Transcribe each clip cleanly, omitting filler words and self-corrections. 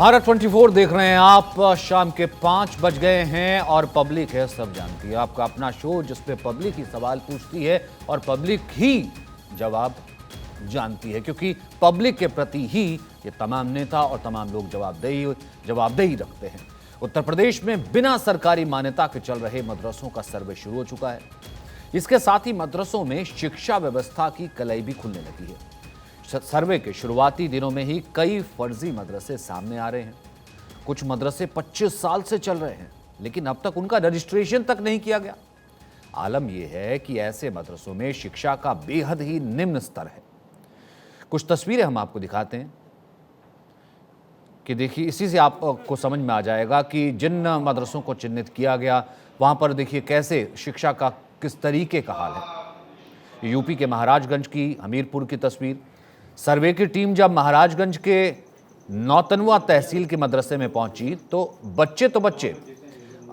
भारत 24 देख रहे हैं आप। शाम के 5 बज गए हैं और पब्लिक है सब जानती है। आपका अपना शो जिसपे पब्लिक ही सवाल पूछती है और पब्लिक ही जवाब जानती है, क्योंकि पब्लिक के प्रति ही ये तमाम नेता और तमाम लोग जवाबदेही रखते हैं। उत्तर प्रदेश में बिना सरकारी मान्यता के चल रहे मदरसों का सर्वे शुरू हो चुका है। इसके साथ ही मदरसों में शिक्षा व्यवस्था की कलई भी खुलने लगी है। सर्वे के शुरुआती दिनों में ही कई फर्जी मदरसे सामने आ रहे हैं। कुछ मदरसे 25 साल से चल रहे हैं, लेकिन अब तक उनका रजिस्ट्रेशन तक नहीं किया गया। आलम यह है कि ऐसे मदरसों में शिक्षा का बेहद ही निम्न स्तर है। कुछ तस्वीरें हम आपको दिखाते हैं कि देखिए, इसी से आपको समझ में आ जाएगा कि जिन मदरसों को चिन्हित किया गया वहां पर देखिए कैसे शिक्षा का किस तरीके का हाल है। यूपी के महाराजगंज की हमीरपुर की तस्वीर। सर्वे की टीम जब महाराजगंज के नौतनवा तहसील के मदरसे में पहुंची तो बच्चे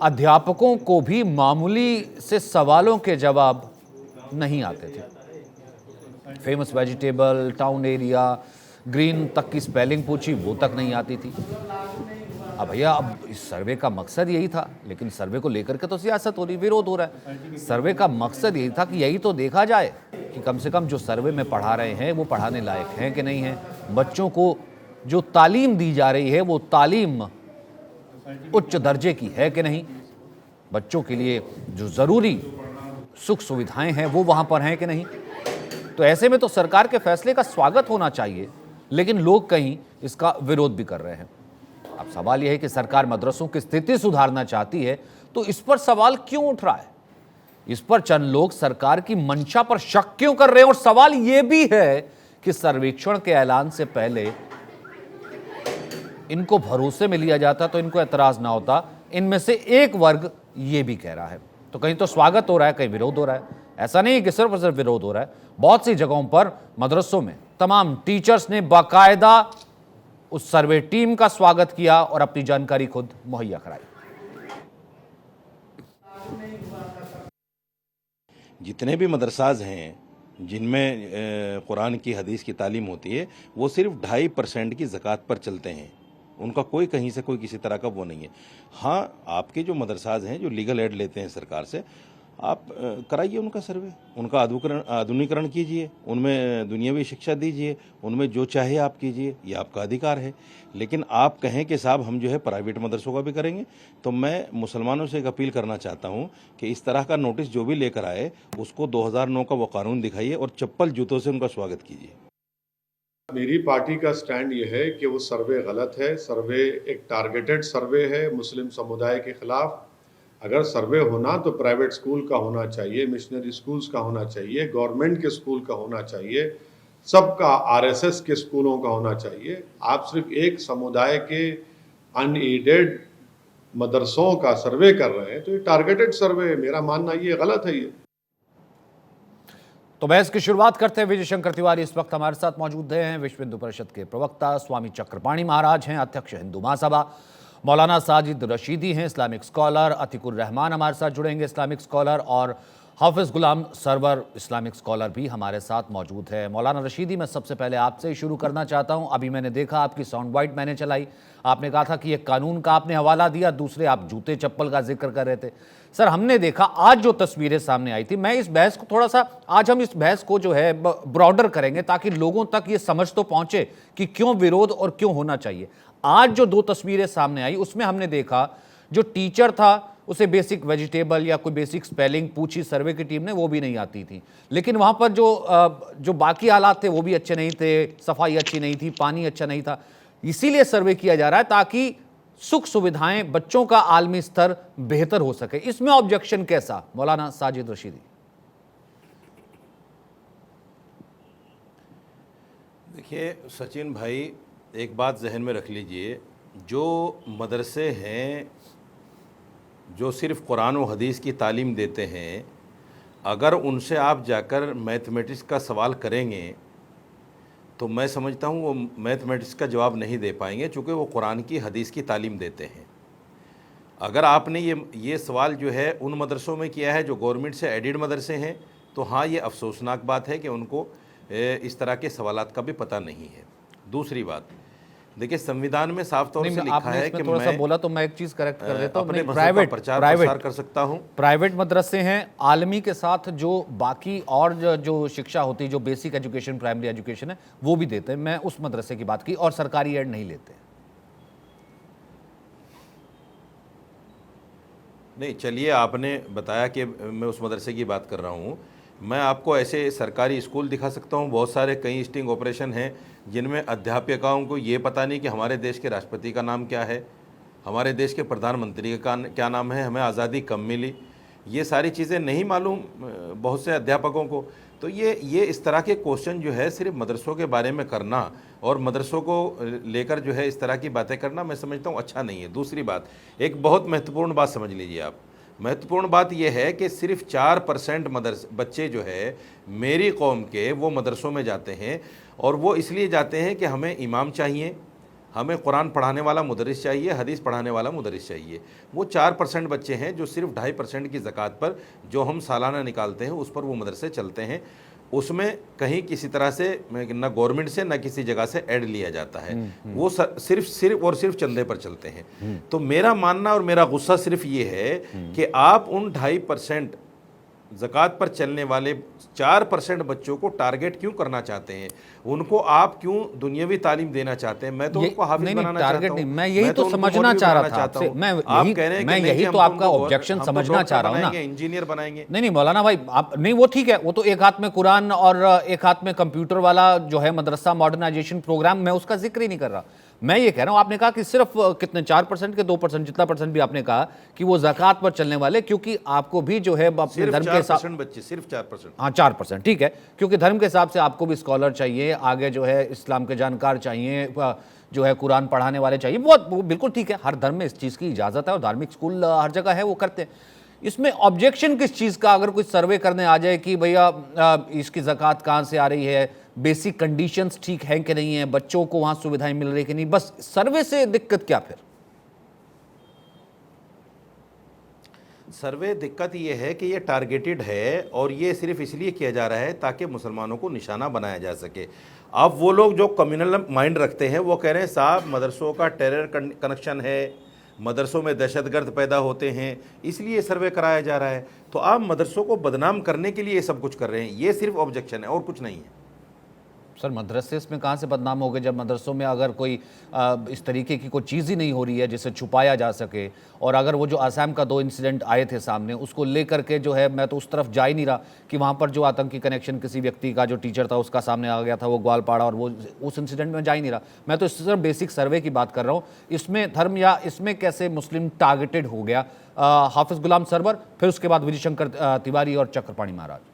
अध्यापकों को भी मामूली से सवालों के जवाब नहीं आते थे। Famous vegetable, town area, green तक की स्पेलिंग पूछी, वो तक नहीं आती थी। अब भैया, अब इस सर्वे का मकसद यही था, लेकिन सर्वे को लेकर के तो सियासत हो रही, विरोध हो रहा है। सर्वे का मकसद यही था कि यही तो देखा जाए कि कम से कम जो सर्वे में पढ़ा रहे हैं वो पढ़ाने लायक हैं कि नहीं हैं। बच्चों को जो तालीम दी जा रही है वो तालीम उच्च दर्जे की है कि नहीं। बच्चों के लिए जो ज़रूरी सुख सुविधाएं हैं वो वहाँ पर हैं कि नहीं। तो ऐसे में तो सरकार के फैसले का स्वागत होना चाहिए, लेकिन लोग कहीं इसका विरोध भी कर रहे हैं। अब सवाल यह है कि सरकार मदरसों की स्थिति सुधारना चाहती है तो इस पर सवाल क्यों उठ रहा है। इस पर चंद लोग सरकार की मंशा पर शक क्यों कर रहे हैं। और सवाल यह भी है कि सर्वेक्षण के ऐलान से पहले इनको भरोसे में लिया जाता तो इनको एतराज ना होता। इनमें से एक वर्ग यह भी कह रहा है। तो कहीं तो स्वागत हो रहा है, कहीं विरोध हो रहा है। ऐसा नहीं है कि सिर्फ और सिर्फ विरोध हो रहा है। बहुत सी जगहों पर मदरसों में तमाम टीचर्स ने बाकायदा उस सर्वे टीम का स्वागत किया और अपनी जानकारी खुद मुहैया कराई। जितने भी मदरसाज हैं जिनमें कुरान की हदीस की तालीम होती है, वो सिर्फ 2.5% की ज़कात पर चलते हैं। उनका कोई कहीं से कोई किसी तरह का वो नहीं है। हाँ, आपके जो मदरसाज हैं जो लीगल एड लेते हैं सरकार से, आप कराइए उनका सर्वे, उनका आधुनिकरण कीजिए, उनमें दुनियावी शिक्षा दीजिए, उनमें जो चाहे आप कीजिए, ये आपका अधिकार है। लेकिन आप कहें कि साहब हम जो है प्राइवेट मदरसों का भी करेंगे, तो मैं मुसलमानों से एक अपील करना चाहता हूँ कि इस तरह का नोटिस जो भी लेकर आए उसको 2009 का वो कानून दिखाइए और चप्पल जूतों से उनका स्वागत कीजिए। मेरी पार्टी का स्टैंड ये है कि वो सर्वे गलत है। सर्वे एक टारगेटेड सर्वे है मुस्लिम समुदाय के खिलाफ। अगर सर्वे होना तो प्राइवेट स्कूल का होना चाहिए, मिशनरी स्कूल्स का होना चाहिए, गवर्नमेंट के स्कूल का होना चाहिए, सबका आरएसएस के स्कूलों का होना चाहिए। आप सिर्फ एक समुदाय के अनएडेड मदरसों का सर्वे कर रहे हैं, तो ये टारगेटेड सर्वे है। मेरा मानना ये गलत है। ये तो बहस की शुरुआत करते हैं। विजय शंकर तिवारी इस वक्त हमारे साथ मौजूद हैं। विश्व हिंदू परिषद के प्रवक्ता स्वामी चक्रपाणी महाराज हैं, अध्यक्ष हिंदू महासभा। मौलाना साजिद रशीदी हैं, इस्लामिक स्कॉलर। अतिकुर रहमान हमारे साथ जुड़ेंगे, इस्लामिक स्कॉलर। और हाफिज गुलाम सरवर, इस्लामिक स्कॉलर भी हमारे साथ मौजूद है। मौलाना रशीदी, मैं सबसे पहले आपसे ही शुरू करना चाहता हूं। अभी मैंने देखा आपकी साउंड बाइट मैंने चलाई, आपने कहा था कि एक कानून का आपने हवाला दिया, दूसरे आप जूते चप्पल का जिक्र कर रहे थे। सर, हमने देखा आज जो तस्वीरें सामने आई थी, मैं इस बहस को थोड़ा सा, आज हम इस बहस को जो है ब्रॉडर करेंगे ताकि लोगों तक ये समझ तो पहुंचे कि क्यों विरोध और क्यों होना चाहिए। आज जो 2 तस्वीरें सामने आई उसमें हमने देखा जो टीचर था उसे बेसिक वेजिटेबल या कोई बेसिक स्पेलिंग पूछी सर्वे की टीम ने, वो भी नहीं आती थी। लेकिन वहां पर जो बाकी हालात थे वो भी अच्छे नहीं थे, सफाई अच्छी नहीं थी, पानी अच्छा नहीं था। इसीलिए सर्वे किया जा रहा है ताकि सुख सुविधाएं, बच्चों का आलमी स्तर बेहतर हो सके। इसमें ऑब्जेक्शन कैसा, मौलाना साजिद रशीदी? देखिए सचिन भाई, एक बात जहन में रख लीजिए, जो मदरसे हैं जो सिर्फ कुरान और हदीस की तालीम देते हैं, अगर उनसे आप जाकर मैथमेटिक्स का सवाल करेंगे तो मैं समझता हूँ वो मैथमेटिक्स का जवाब नहीं दे पाएंगे, चूँकि वो कुरान की हदीस की तालीम देते हैं। अगर आपने ये सवाल जो है उन मदरसों में किया है जो गवर्नमेंट से एडिड मदरसे हैं, तो हाँ, ये अफसोसनाक बात है कि उनको इस तरह के सवालात का भी पता नहीं है। दूसरी बात, देखिए संविधान में साफ तौर नहीं, से लिखा आपने है इसमें कि थोड़ा सा मैं बोला तो मैं एक चीज करेक्ट कर देता हूँ। अपने नहीं, मसले का प्राइवेट प्रचार प्राइवेट प्रसार कर सकता हूँ। प्राइवेट मदरसे हैं, आलमी के साथ जो बाकी और जो शिक्षा होती है, जो बेसिक एजुकेशन, प्राइमरी एजुकेशन है, वो भी देते हैं। मैं उस मदरसे की बात की, और सरकारी एड नहीं लेते। नहीं चलिए, आपने बताया कि मैं उस मदरसे की बात कर रहा हूँ। मैं आपको ऐसे सरकारी स्कूल दिखा सकता हूँ, बहुत सारे कई स्टिंग ऑपरेशन हैं जिनमें अध्यापिकाओं को ये पता नहीं कि हमारे देश के राष्ट्रपति का नाम क्या है, हमारे देश के प्रधानमंत्री का क्या नाम है, हमें आज़ादी कब मिली, ये सारी चीज़ें नहीं मालूम बहुत से अध्यापकों को। तो ये इस तरह के क्वेश्चन जो है सिर्फ मदरसों के बारे में करना और मदरसों को लेकर जो है इस तरह की बातें करना, मैं समझता हूँ अच्छा नहीं है। दूसरी बात, एक बहुत महत्वपूर्ण बात समझ लीजिए आप। महत्वपूर्ण बात यह है कि सिर्फ 4% बच्चे जो है मेरी कौम के वो मदरसों में जाते हैं, और वो इसलिए जाते हैं कि हमें इमाम चाहिए, हमें कुरान पढ़ाने वाला मुदरिस चाहिए, हदीस पढ़ाने वाला मुदरिस चाहिए। वो 4% बच्चे हैं जो सिर्फ 2.5% की ज़कात पर जो हम सालाना निकालते हैं उस पर वो मदरसे चलते हैं। उसमें कहीं किसी तरह से न गवर्नमेंट से न किसी जगह से ऐड लिया जाता है, वो सिर्फ चंदे पर चलते हैं। तो मेरा मानना और मेरा गुस्सा सिर्फ ये है कि आप उन 2.5% ज़कात पर चलने वाले 4% बच्चों को टारगेट क्यों करना चाहते हैं, उनको आप क्यों दुनियावी तालीम देना चाहते हैं। मैं तो उनको हाफिज बनाना चाहता हूं, मैं यही तो समझना चाह रहा था आपसे। मैं यही तो आपका ऑब्जेक्शन समझना चाह रहा हूं ना, इंजीनियर बनाएंगे। नहीं मौलाना भाई, आप नहीं, वो ठीक है, वो तो एक हाथ में कुरान और एक हाथ में कंप्यूटर वाला जो है मदरसा मॉडर्नाइजेशन प्रोग्राम, मैं उसका जिक्र ही नहीं कर रहा। मैं ये कह रहा हूं, आपने कहा कि सिर्फ कितने 4% के 2%, जितना परसेंट भी आपने कहा कि वो ज़कात पर चलने वाले, क्योंकि आपको भी जो है अपने धर्म के हिसाब, बच्चे सिर्फ 4%, हाँ 4%, ठीक है, क्योंकि धर्म के हिसाब से आपको भी स्कॉलर चाहिए, आगे जो है इस्लाम के जानकार चाहिए, जो है कुरान पढ़ाने वाले चाहिए। वो बिल्कुल ठीक है, हर धर्म में इस चीज़ की इजाज़त है और धार्मिक स्कूल हर जगह है, वो करते हैं। इसमें ऑब्जेक्शन किस चीज़ का? अगर कोई सर्वे करने आ जाए कि भैया इसकी ज़कात कहाँ से आ रही है, बेसिक कंडीशंस ठीक हैं कि नहीं है, बच्चों को वहाँ सुविधाएं मिल रही कि नहीं, बस सर्वे से दिक्कत क्या फिर? सर्वे दिक्कत ये है कि ये टारगेटेड है और ये सिर्फ इसलिए किया जा रहा है ताकि मुसलमानों को निशाना बनाया जा सके। अब वो लोग जो कम्युनल माइंड रखते हैं वो कह रहे हैं साहब मदरसों का टेरर कनेक्शन है, मदरसों में दहशतगर्द पैदा होते हैं, इसलिए सर्वे कराया जा रहा है। तो आप मदरसों को बदनाम करने के लिए ये सब कुछ कर रहे हैं, ये सिर्फ ऑब्जेक्शन है और कुछ नहीं है। सर मदरसे इसमें कहाँ से बदनाम हो गए, जब मदरसों में अगर कोई इस तरीके की कोई चीज़ ही नहीं हो रही है जिसे छुपाया जा सके। और अगर वो जो आसाम का 2 इंसिडेंट आए थे सामने, उसको लेकर के जो है, मैं तो उस तरफ जा ही नहीं रहा कि वहाँ पर जो आतंकी कनेक्शन किसी व्यक्ति का जो टीचर था उसका सामने आ गया था, वो ग्वालपाड़ा, और वो उस इंसिडेंट में जा ही नहीं रहा। मैं तो सिर्फ बेसिक सर्वे की बात कर रहा हूँ, इसमें धर्म या इसमें कैसे मुस्लिम टारगेटेड हो गया। हाफिज गुलाम सरवर, फिर उसके बाद विजय शंकर तिवारी और चक्रपाणी महाराज।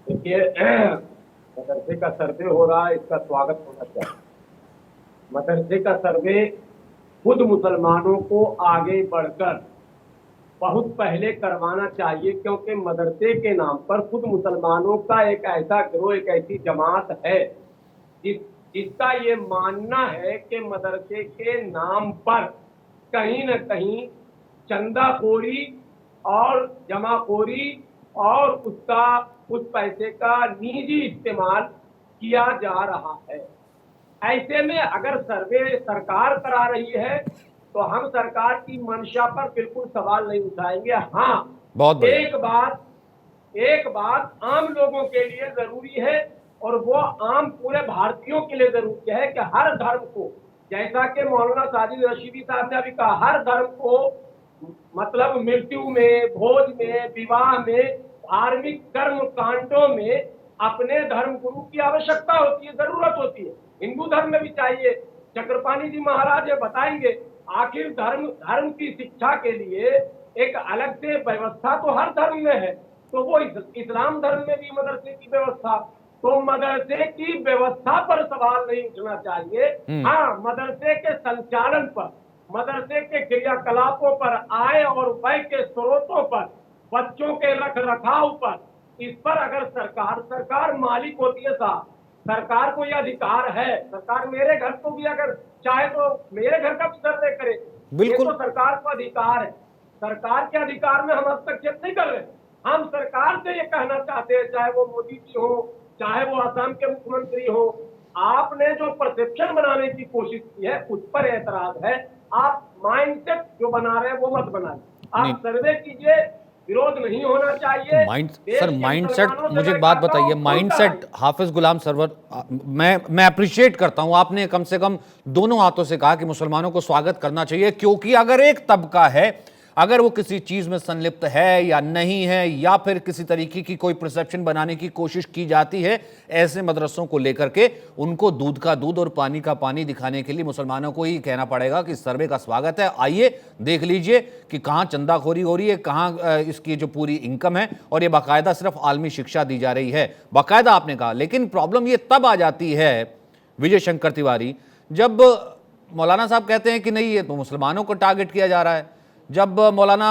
देखिए, मदरसे का सर्वे हो रहा है, इसका स्वागत होना चाहिए। मदरसे का सर्वे खुद मुसलमानों को आगे बढ़कर बहुत पहले करवाना चाहिए, क्योंकि मदरसे के नाम पर खुद मुसलमानों का एक ऐसा गिरोह, एक ऐसी जमात है जिसका ये मानना है कि मदरसे के नाम पर कहीं न कहीं चंदाखोरी और जमाखोरी और उस पैसे का निजी इस्तेमाल किया जा रहा है। ऐसे में अगर सर्वे सरकार करा रही है तो हम सरकार की मंशा पर बिल्कुल सवाल नहीं उठाएंगे। हाँ, बहुत एक बात आम लोगों के लिए जरूरी है, और वो आम पूरे भारतीयों के लिए जरूरी है कि हर धर्म को, जैसा कि मौलाना साजिद रशीदी साहब ने अभी कहा, हर धर्म को मतलब मृत्यु में, भोज में, विवाह में, धार्मिक कर्म कांडों में अपने धर्म गुरु की आवश्यकता होती है, जरूरत होती है। हिंदू धर्म में भी चाहिए। चक्रपाणी जी महाराज ये बताएंगे, आखिर धर्म की शिक्षा के लिए एक अलग से व्यवस्था तो हर धर्म में है, तो वो इस्लाम धर्म में भी मदरसे की व्यवस्था, तो मदरसे की व्यवस्था पर सवाल नहीं उठना चाहिए। हाँ, मदरसे के संचालन पर, मदरसे के क्रियाकलापों पर, आय और व्यय के स्रोतों पर, बच्चों के रख रखाव पर, इस पर अगर सरकार मालिक होती है साहब, सरकार को यह अधिकार है। सरकार मेरे घर को भी अगर चाहे तो मेरे घर का भी सर्वे करे, ये तो सरकार को अधिकार है। सरकार के अधिकार में हम हस्तक्षेप नहीं कर रहे। हम सरकार से ये कहना चाहते हैं, चाहे वो मोदी जी हो, चाहे वो असम के मुख्यमंत्री हो, आपने जो परसेप्शन बनाने की कोशिश की है उस पर एतराज है। आप माइंडसेट जो बना रहे हैं वो मत बनाइए। आप सर्वे कीजिए, विरोध नहीं होना चाहिए। सर माइंडसेट, मुझे एक बात बताइए, माइंडसेट हाफिज गुलाम सरवर, मैं अप्रिशिएट करता हूं, आपने कम से कम दोनों हाथों से कहा कि मुसलमानों को स्वागत करना चाहिए, क्योंकि अगर एक तबका है, अगर वो किसी चीज में संलिप्त है या नहीं है, या फिर किसी तरीके की कोई परसेप्शन बनाने की कोशिश की जाती है ऐसे मदरसों को लेकर के, उनको दूध का दूध और पानी का पानी दिखाने के लिए मुसलमानों को ही कहना पड़ेगा कि सर्वे का स्वागत है, आइए देख लीजिए कि कहां चंदाखोरी हो रही है, कहां इसकी जो पूरी इनकम है, और ये बाकायदा सिर्फ आलमी शिक्षा दी जा रही है, बाकायदा आपने कहा। लेकिन प्रॉब्लम ये तब आ जाती है विजय शंकर तिवारी, जब मौलाना साहब कहते हैं कि नहीं ये तो मुसलमानों को टारगेट किया जा रहा है, जब मौलाना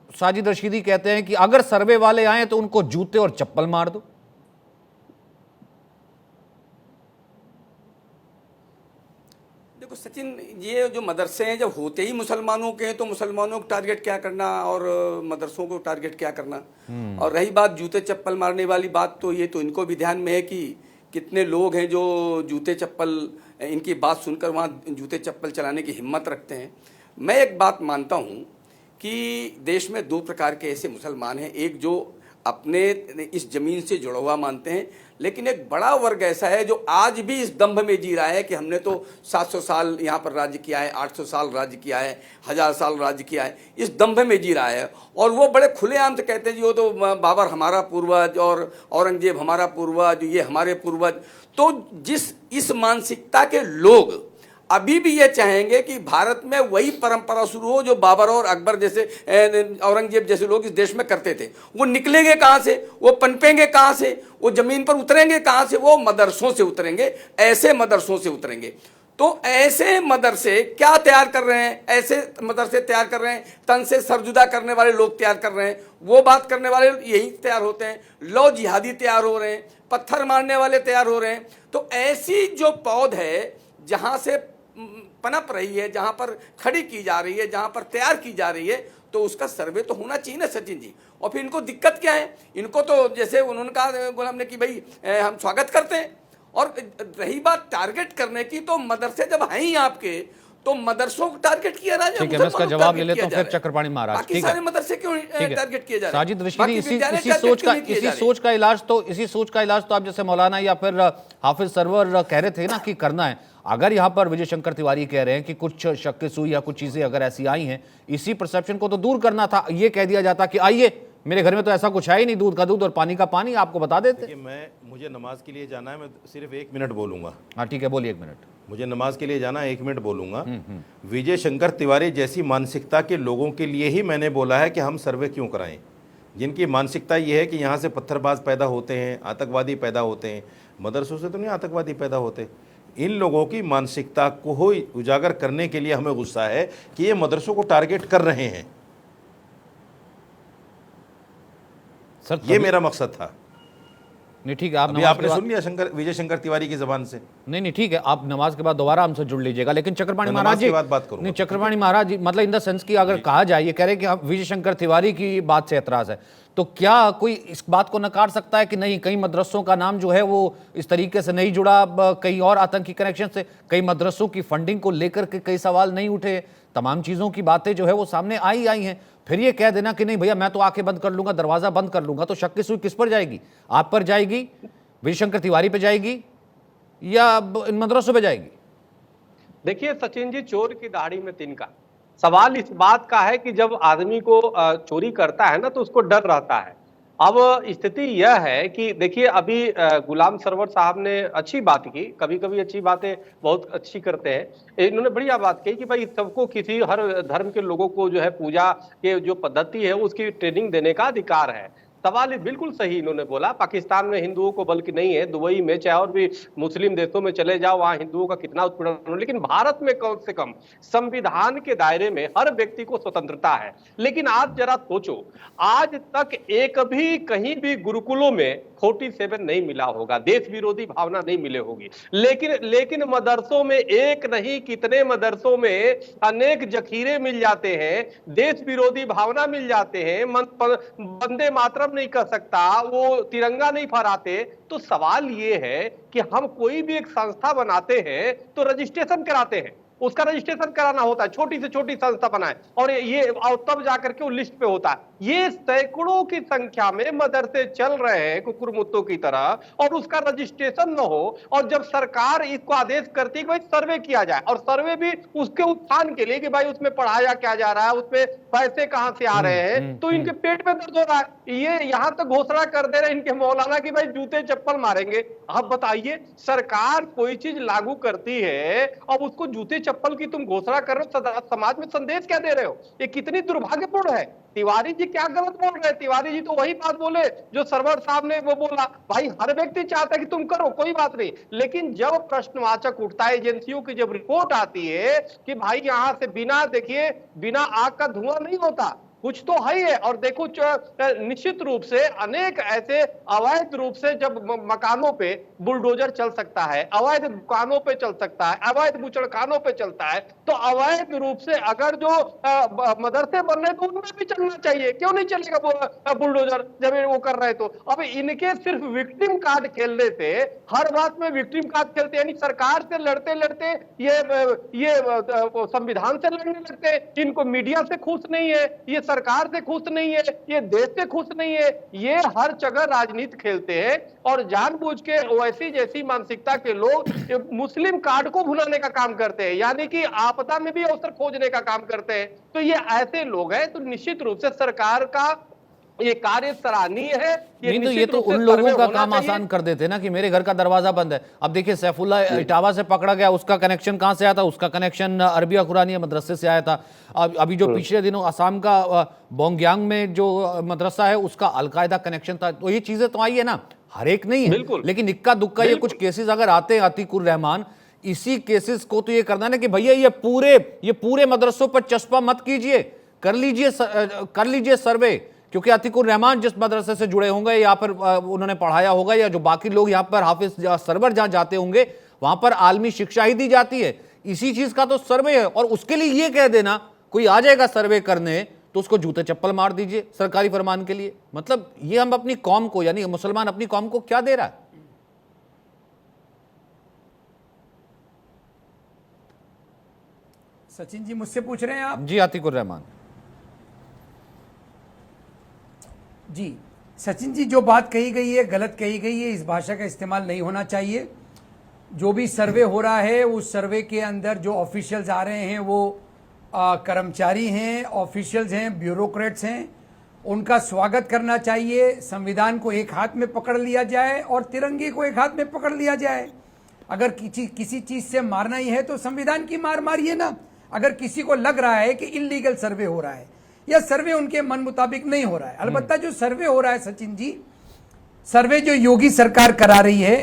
साजिद रशीदी कहते हैं कि अगर सर्वे वाले आए तो उनको जूते और चप्पल मार दो। देखो सचिन, ये जो मदरसे हैं जब होते ही मुसलमानों के हैं तो मुसलमानों को टारगेट क्या करना और मदरसों को टारगेट क्या करना। और रही बात जूते चप्पल मारने वाली बात, तो ये तो इनको भी ध्यान में है कि कितने लोग हैं जो जूते चप्पल, इनकी बात सुनकर वहाँ जूते चप्पल चलाने की हिम्मत रखते हैं। मैं एक बात मानता हूँ कि देश में दो प्रकार के ऐसे मुसलमान हैं, एक जो अपने इस ज़मीन से जुड़ा हुआ मानते हैं, लेकिन एक बड़ा वर्ग ऐसा है जो आज भी इस दंभ में जी रहा है कि हमने तो 700 साल यहाँ पर राज्य किया है, 800 साल राज्य किया है, 1000 साल राज्य किया है, इस दंभ में जी रहा है। और वो बड़े खुलेआम से कहते हैं जी वो तो बाबर हमारा पूर्वज और औरंगजेब हमारा पूर्वज, ये हमारे पूर्वज। तो जिस इस मानसिकता के लोग अभी भी ये चाहेंगे कि भारत में वही परंपरा शुरू हो जो बाबर और अकबर जैसे, औरंगजेब जैसे लोग इस देश में करते थे, वो निकलेंगे कहाँ से, वो पनपेंगे कहाँ से, वो जमीन पर उतरेंगे कहाँ से? वो मदरसों से उतरेंगे, ऐसे मदरसों से उतरेंगे। तो ऐसे मदरसे क्या तैयार कर रहे हैं? ऐसे मदरसे तैयार कर रहे हैं, तन से सरजुदा करने वाले लोग तैयार कर रहे हैं, वो बात करने वाले यही तैयार होते हैं, लो जिहादी तैयार हो रहे हैं, पत्थर मारने वाले तैयार हो रहे हैं। तो ऐसी जो पौध है जहाँ से पनप रही है, जहां पर खड़ी की जा रही है, जहां पर तैयार की जा रही है, तो उसका सर्वे तो होना चाहिए ना सचिन जी। और फिर इनको दिक्कत क्या है? इनको तो जैसे उन्होंने कहा गुलाम ने कि भाई हम स्वागत करते हैं। और रही बात टारगेट करने की, तो मदरसे जब हैं ही आपके, तो मदरसों को टारगेट किया जा रहा है। ठीक है, मैं इसका जवाब ले लेता हूं फिर चक्रपाणी महाराज। ठीक है, मदरसे क्यों टारगेट किया जा रहा है? साजिद रशीदी, इसी सोच का इलाज तो आप जैसे मौलाना या फिर हाफिज सरवर कह रहे थे ना कि करना है। अगर यहाँ पर विजय शंकर तिवारी कह रहे हैं कि कुछ शक सुई या कुछ चीजें अगर ऐसी आई हैं, इसी परसेप्शन को तो दूर करना था। ये कह दिया जाता कि आइए मेरे घर में तो ऐसा कुछ है ही नहीं, दूध का दूध और पानी का पानी, आपको बता देते। मुझे नमाज के लिए जाना है, मैं सिर्फ 1 मिनट बोलूंगा। हाँ ठीक है, बोलिए 1 मिनट। मुझे नमाज के लिए जाना है, 1 मिनट बोलूंगा। विजय शंकर तिवारी जैसी मानसिकता के लोगों के लिए ही मैंने बोला है कि हम सर्वे क्यों कराएं, जिनकी मानसिकता ये है कि यहाँ से पत्थरबाज पैदा होते हैं, आतंकवादी पैदा होते हैं। मदरसों से तो नहीं आतंकवादी पैदा होते। इन लोगों की मानसिकता को उजागर करने के लिए हमें गुस्सा है कि ये मदरसों को टारगेट कर रहे हैं। सर ये मेरा मकसद था। नहीं ठीक है, आपने सुन लिया विजय शंकर तिवारी की जबान से। नहीं ठीक है, आप नमाज के बाद दोबारा हमसे जुड़ लीजिएगा। लेकिन चक्रपाणी महाराज जी, बात करूं नहीं चक्रपाणी महाराज जी, मतलब इन द सेंस की अगर कहा जाए, ये कह रहे हैं कि विजय शंकर तिवारी की बात से एतराज है, तो क्या कोई इस बात को नकार सकता है कि नहीं, कई मदरसों का नाम जो है वो इस तरीके से नहीं जुड़ा, कई और आतंकी कनेक्शन से, कई मदरसों की फंडिंग को लेकर के कई सवाल नहीं उठे, तमाम चीजों की बातें जो है वो सामने आई हैं। फिर ये कह देना कि नहीं भैया मैं तो आंखें बंद कर लूंगा, दरवाजा बंद कर लूंगा, तो शक की सुई किस पर जाएगी? आप पर जाएगी, विजय शंकर तिवारी पे जाएगी, या इन मदरसों पे जाएगी? देखिए सचिन जी, चोर की दाढ़ी में तिनका। सवाल इस बात का है कि जब आदमी को चोरी करता है ना, तो उसको डर रहता है। अब स्थिति यह है कि देखिए, अभी गुलाम सरवर साहब ने अच्छी बात की, कभी कभी अच्छी बातें बहुत अच्छी करते हैं। इन्होंने बढ़िया बात कही कि भाई सबको, किसी हर धर्म के लोगों को जो है पूजा के जो पद्धति है उसकी ट्रेनिंग देने का अधिकार है। सवाल बिल्कुल सही इन्होंने बोला। पाकिस्तान में हिंदुओं को बल्कि नहीं है, दुबई में चाहे और भी मुस्लिम देशों में चले जाओ, वहां हिंदुओं का कितना उत्पीड़न हो, लेकिन भारत में कम से कम संविधान के दायरे में हर व्यक्ति को स्वतंत्रता है। लेकिन आज जरा सोचो, आज तक एक भी कहीं भी गुरुकुलों में 47 नहीं मिला होगा, देश विरोधी भावना नहीं मिले होगी। लेकिन मदरसों में एक नहीं कितने मदरसों में अनेक जखीरे मिल जाते हैं, देश विरोधी भावना मिल जाते हैं, वंदे मातरम काम नहीं कर सकता, वो तिरंगा नहीं फहराते, तो सवाल ये है कि हम कोई भी एक संस्था बनाते हैं तो रजिस्ट्रेशन कराते हैं, उसका रजिस्ट्रेशन कराना होता है, छोटी से छोटी संस्था बनाए और ये और तब जाकर के वो लिस्ट पे होता है। ये सैकड़ों की संख्या में मदरसे चल रहे हैं कुकुरमुत्तों की तरह, और उसका रजिस्ट्रेशन न हो, और जब सरकार इसको आदेश करती है कि भाई सर्वे किया जाए, और सर्वे भी उसके उत्थान के लिए कि भाई उसमें पढ़ाया क्या जा रहा है, उसमें पैसे कहां से आ रहे हैं, तो इनके पेट में दर्द हो रहा है। ये यहां तक घोषणा कर दे रहे इनके मौलाना कि भाई जूते चप्पल मारेंगे। आप बताइए, सरकार कोई चीज लागू करती है अब उसको जूते चप्पल की तुम घोषणा कर रहे हो, समाज में संदेश क्या दे रहे हो? ये कितनी दुर्भाग्यपूर्ण है। तिवारी जी क्या गलत बोल रहे हैं? तिवारी जी तो वही बात बोले जो सरवर साहब ने वो बोला, भाई हर व्यक्ति चाहता है कि तुम करो, कोई बात नहीं, लेकिन जब प्रश्नवाचक उठता है, एजेंसियों की जब रिपोर्ट आती है कि भाई यहां से बिना, देखिए, बिना आग का धुआं नहीं होता, कुछ तो है ही है। और देखो निश्चित रूप से अनेक ऐसे अवैध रूप से जब मकानों पे बुलडोजर चल सकता है, अवैध दुकानों पे चल सकता है, अवैध बुचड़खानों पे चलता है, तो अवैध रूप से अगर जो मदरसे बन रहे तो उनमें भी चलना चाहिए, क्यों नहीं चलेगा बुलडोजर जब वो कर रहे? तो अब इनके सिर्फ विक्टिम कार्ड खेलने से, हर बात में विक्टिम कार्ड खेलते, यानी सरकार से लड़ते लड़ते ये संविधान से लड़ने लगते, इनको मीडिया से खुश नहीं है, ये सरकार से खुश नहीं है, ये देश से खुश नहीं है, ये हर जगह राजनीति खेलते हैं और जानबूझ के वैसी जैसी मानसिकता के लोग मुस्लिम कार्ड को भुनाने का काम करते हैं, यानी कि आपदा में भी अवसर खोजने का काम करते हैं। तो ये ऐसे लोग हैं, तो निश्चित रूप से सरकार का ये कार्य सराहनीय है। नहीं तो ये तो उन लोगों का काम आसान कर देते ना कि मेरे घर का दरवाजा बंद है। अब देखिए सैफुल्ला इटावा से पकड़ा गया, उसका कनेक्शन कहां से आया था? उसका कनेक्शन अरबिया कुरानिया मदरसे से आया था। अभी जो पिछले दिनों असम का बोंगयांग में जो मदरसा है उसका अलकायदा कनेक्शन था। तो ये चीजें तो आई है ना, हर एक नहीं है, लेकिन इक्का दुक्का ये कुछ केसेस अगर आते हैं अतीकुर रहमान, इसी केसेस को तो ये करना है ना कि भैया ये पूरे मदरसों पर चस्पा मत कीजिए, कर लीजिए सर्वे, क्योंकि अतीकुर रहमान जिस मदरसे से जुड़े होंगे या फिर उन्होंने पढ़ाया होगा, या जो बाकी लोग यहाँ पर हाफिज सरवर जहां जाते होंगे वहां पर आलमी शिक्षा ही दी जाती है, इसी चीज का तो सर्वे है। और उसके लिए ये कह देना कोई आ जाएगा सर्वे करने तो उसको जूते चप्पल मार दीजिए सरकारी फरमान के लिए, मतलब ये हम अपनी कौम को, यानी मुसलमान अपनी कौम को क्या दे रहा है? सचिन जी मुझसे पूछ रहे हैं आप? जी अतीकुर रहमान जी। सचिन जी, जो बात कही गई है गलत कही गई है, इस भाषा का इस्तेमाल नहीं होना चाहिए। जो भी सर्वे हो रहा है उस सर्वे के अंदर जो ऑफिशियल्स आ रहे हैं वो कर्मचारी हैं, ऑफिशियल्स हैं, ब्यूरोक्रेट्स हैं, उनका स्वागत करना चाहिए। संविधान को एक हाथ में पकड़ लिया जाए और तिरंगे को एक हाथ में पकड़ लिया जाए। अगर किसी चीज से मारना ही है तो संविधान की मार मारिए ना। अगर किसी को लग रहा है कि इलीगल सर्वे हो रहा है या सर्वे उनके मन मुताबिक नहीं हो रहा है, अलबत्ता जो सर्वे हो रहा है सचिन जी, सर्वे जो योगी सरकार करा रही है,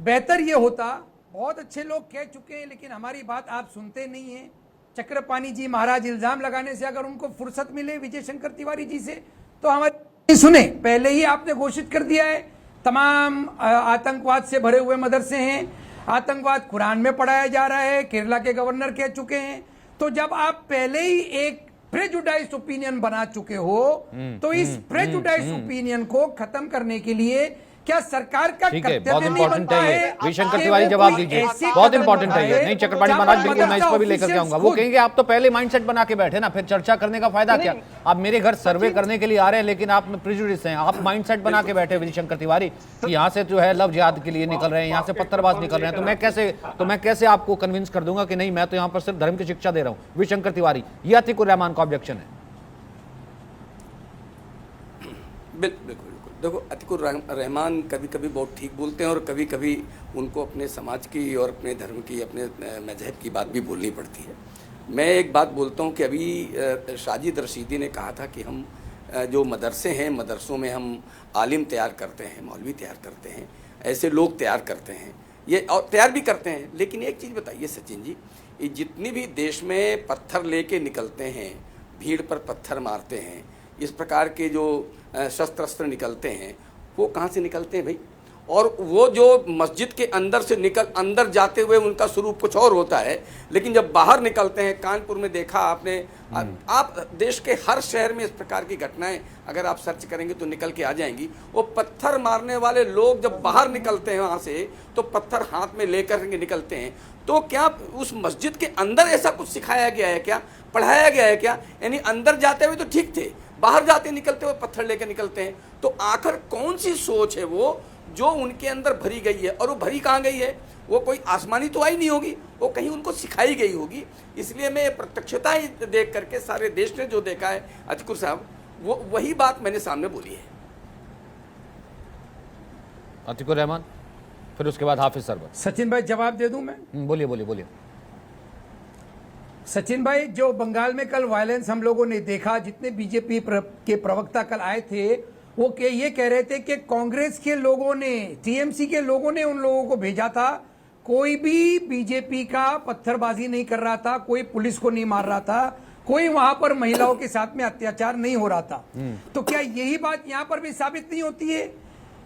बेहतर ये होता, बहुत अच्छे लोग कह चुके हैं लेकिन हमारी बात आप सुनते नहीं हैं। चक्रपाणी जी महाराज इल्जाम लगाने से अगर उनको फुर्सत मिले विजय शंकर तिवारी जी से तो हमारी सुने। पहले ही आपने घोषित कर दिया है तमाम आतंकवाद से भरे हुए मदरसे हैं, आतंकवाद कुरान में पढ़ाया जा रहा है, केरला के गवर्नर कह चुके हैं। तो जब आप पहले ही एक प्रेजुडाइज्ड ओपिनियन बना चुके हो तो इस प्रेजुडाइज्ड ओपिनियन को खत्म करने के लिए क्या सरकार का कर्तव्य नहीं बनता है? विशंकर तिवारी जवाब दीजिए, बहुत इंपॉर्टेंट है ये। नहीं चक्रपाणी महाराज बिल्कुल, मैं इस पर भी लेकर के आऊंगा। वो कहेंगे आप तो पहले माइंडसेट बना के बैठे ना, फिर चर्चा करने का फायदा क्या? आप मेरे घर सर्वे करने के लिए आ रहे हैं लेकिन आप प्रेजुडिस हैं, आप माइंडसेट बना के बैठे विशंकर तिवारी कि यहाँ से जो है लव जिहाद के लिए निकल रहे हैं, यहाँ से पत्थरबाज निकल रहे हैं, तो मैं कैसे आपको कन्विंस कर दूंगा कि नहीं मैं तो यहाँ पर सिर्फ धर्म की शिक्षा दे रहा हूँ? विशंकर तिवारी, ये अतीकुर रहमान का ऑब्जेक्शन है। बिल्कुल देखो, अतीकुर रहमान कभी कभी बहुत ठीक बोलते हैं और कभी कभी उनको अपने समाज की और अपने धर्म की, अपने मजहब की बात भी बोलनी पड़ती है। मैं एक बात बोलता हूँ कि अभी साजिद रशीदी ने कहा था कि हम जो मदरसे हैं, मदरसों में हम आलिम तैयार करते हैं, मौलवी तैयार करते हैं, ऐसे लोग तैयार करते हैं, ये और तैयार भी करते हैं। लेकिन एक चीज़ बताइए सचिन जी, ये जितनी भी देश में पत्थर लेके निकलते हैं, भीड़ पर पत्थर मारते हैं, इस प्रकार के जो शस्त्र अस्त्र निकलते हैं वो कहाँ से निकलते हैं भाई? और वो जो मस्जिद के अंदर से अंदर जाते हुए उनका स्वरूप कुछ और होता है, लेकिन जब बाहर निकलते हैं, कानपुर में देखा आपने, आप देश के हर शहर में इस प्रकार की घटनाएं अगर आप सर्च करेंगे तो निकल के आ जाएंगी। वो पत्थर मारने वाले लोग जब बाहर निकलते हैं वहाँ से, तो पत्थर हाथ में लेकर निकलते हैं। तो क्या उस मस्जिद के अंदर ऐसा कुछ सिखाया गया है क्या, पढ़ाया गया है क्या? यानी अंदर जाते हुए तो ठीक थे, बाहर जाते निकलते हुए पत्थर लेकर निकलते हैं। तो आखिर कौन सी सोच है वो जो उनके अंदर भरी गई है? और वो भरी कहाँ गई है? वो कोई आसमानी तो आई नहीं होगी, वो कहीं उनको सिखाई गई होगी। इसलिए मैं ये प्रत्यक्षता ही देख करके, सारे देश ने जो देखा है अतिकुर साहब, वो वही बात मैंने सामने बोली है। अतिकुर रहमान, फिर उसके बाद हाफिज सरवर। सचिन भाई जवाब दे दूं मैं? बोलिए बोलिए बोलिए। सचिन भाई, जो बंगाल में कल वायलेंस हम लोगों ने देखा, जितने बीजेपी के प्रवक्ता कल आए थे, वो ये कह रहे थे कि कांग्रेस के लोगों ने, टीएमसी के लोगों ने उन लोगों को भेजा था। कोई भी बीजेपी का पत्थरबाजी नहीं कर रहा था, कोई पुलिस को नहीं मार रहा था, कोई वहां पर महिलाओं के साथ में अत्याचार नहीं हो रहा था। तो क्या यही बात यहां पर भी साबित नहीं होती है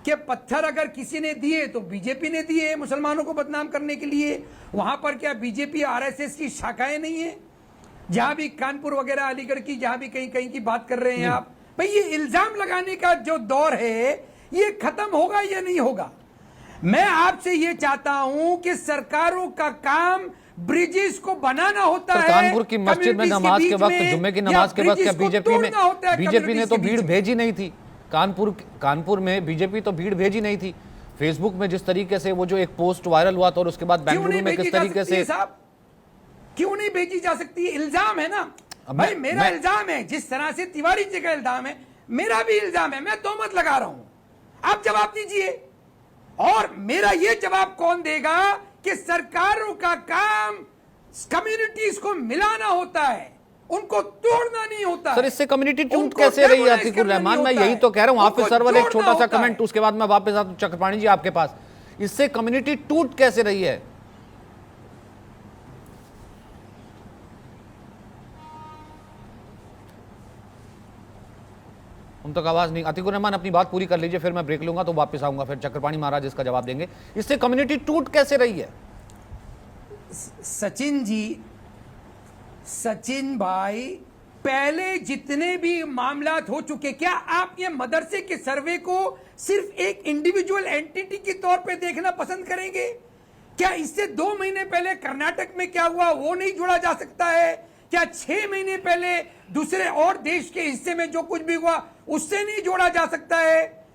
कि पत्थर अगर किसी ने दिए तो बीजेपी ने दिए मुसलमानों को बदनाम करने के लिए? वहां पर क्या बीजेपी आरएसएस की शाखाएं नहीं है? जहां भी कानपुर वगैरह, अलीगढ़ की, जहां भी कहीं कहीं की बात कर रहे हैं आप, भाई ये इल्जाम लगाने का जो दौर है ये खत्म होगा या नहीं होगा? मैं आपसे ये चाहता हूं कि सरकारों का काम ब्रिजेस को बनाना होता है। कानपुर की मस्जिद में नमाज के वक्त, जुम्मे की नमाज के वक्त क्या बीजेपी ने तो भीड़ भेजी नहीं थी? कानपुर में बीजेपी तो भीड़ भेजी नहीं थी। फेसबुक में जिस तरीके से वो जो एक पोस्ट वायरल हुआ था, और उसके बाद बेंगलुरु में किस तरीके से, क्यों नहीं भेजी जा सकती? इल्जाम है ना भाई, मेरा इल्जाम है, जिस तरह से तिवारी जी का इल्जाम है, मेरा भी इल्जाम है, मैं तोहमत लगा रहा हूं। आप जवाब दीजिए। और मेरा ये जवाब कौन देगा कि सरकारों का काम कम्युनिटीज को मिलाना होता है, उनको तोड़ना नहीं होता। सर, इससे कम्युनिटी टूट कैसे रही है अतिकुर रहमान? मैं यही तो कह रहा हूं। हाफिज सरवर, एक छोटा सा कमेंट, उसके बाद मैं वापस आता हूं चक्रपाणी जी आपके पास। इससे कम्युनिटी टूट कैसे रही है? हम तक आवाज नहीं। अतिकुर रहमान, अपनी बात पूरी कर लीजिए, फिर मैं ब्रेक लूंगा तो वापस आऊंगा, फिर चक्रपाणी महाराज इसका जवाब देंगे। इससे कम्युनिटी टूट कैसे रही है? सचिन जी, सचिन भाई, पहले जितने भी मामलात हो चुके, क्या आप ये मदरसे के सर्वे को सिर्फ एक इंडिविजुअल एंटिटी के तौर पे देखना पसंद करेंगे? क्या इससे 2 महीने पहले कर्नाटक में क्या हुआ वो नहीं जोड़ा जा सकता है? क्या 6 महीने पहले दूसरे और देश के हिस्से में जो कुछ भी हुआ उससे नहीं जोड़ा जा सकता है?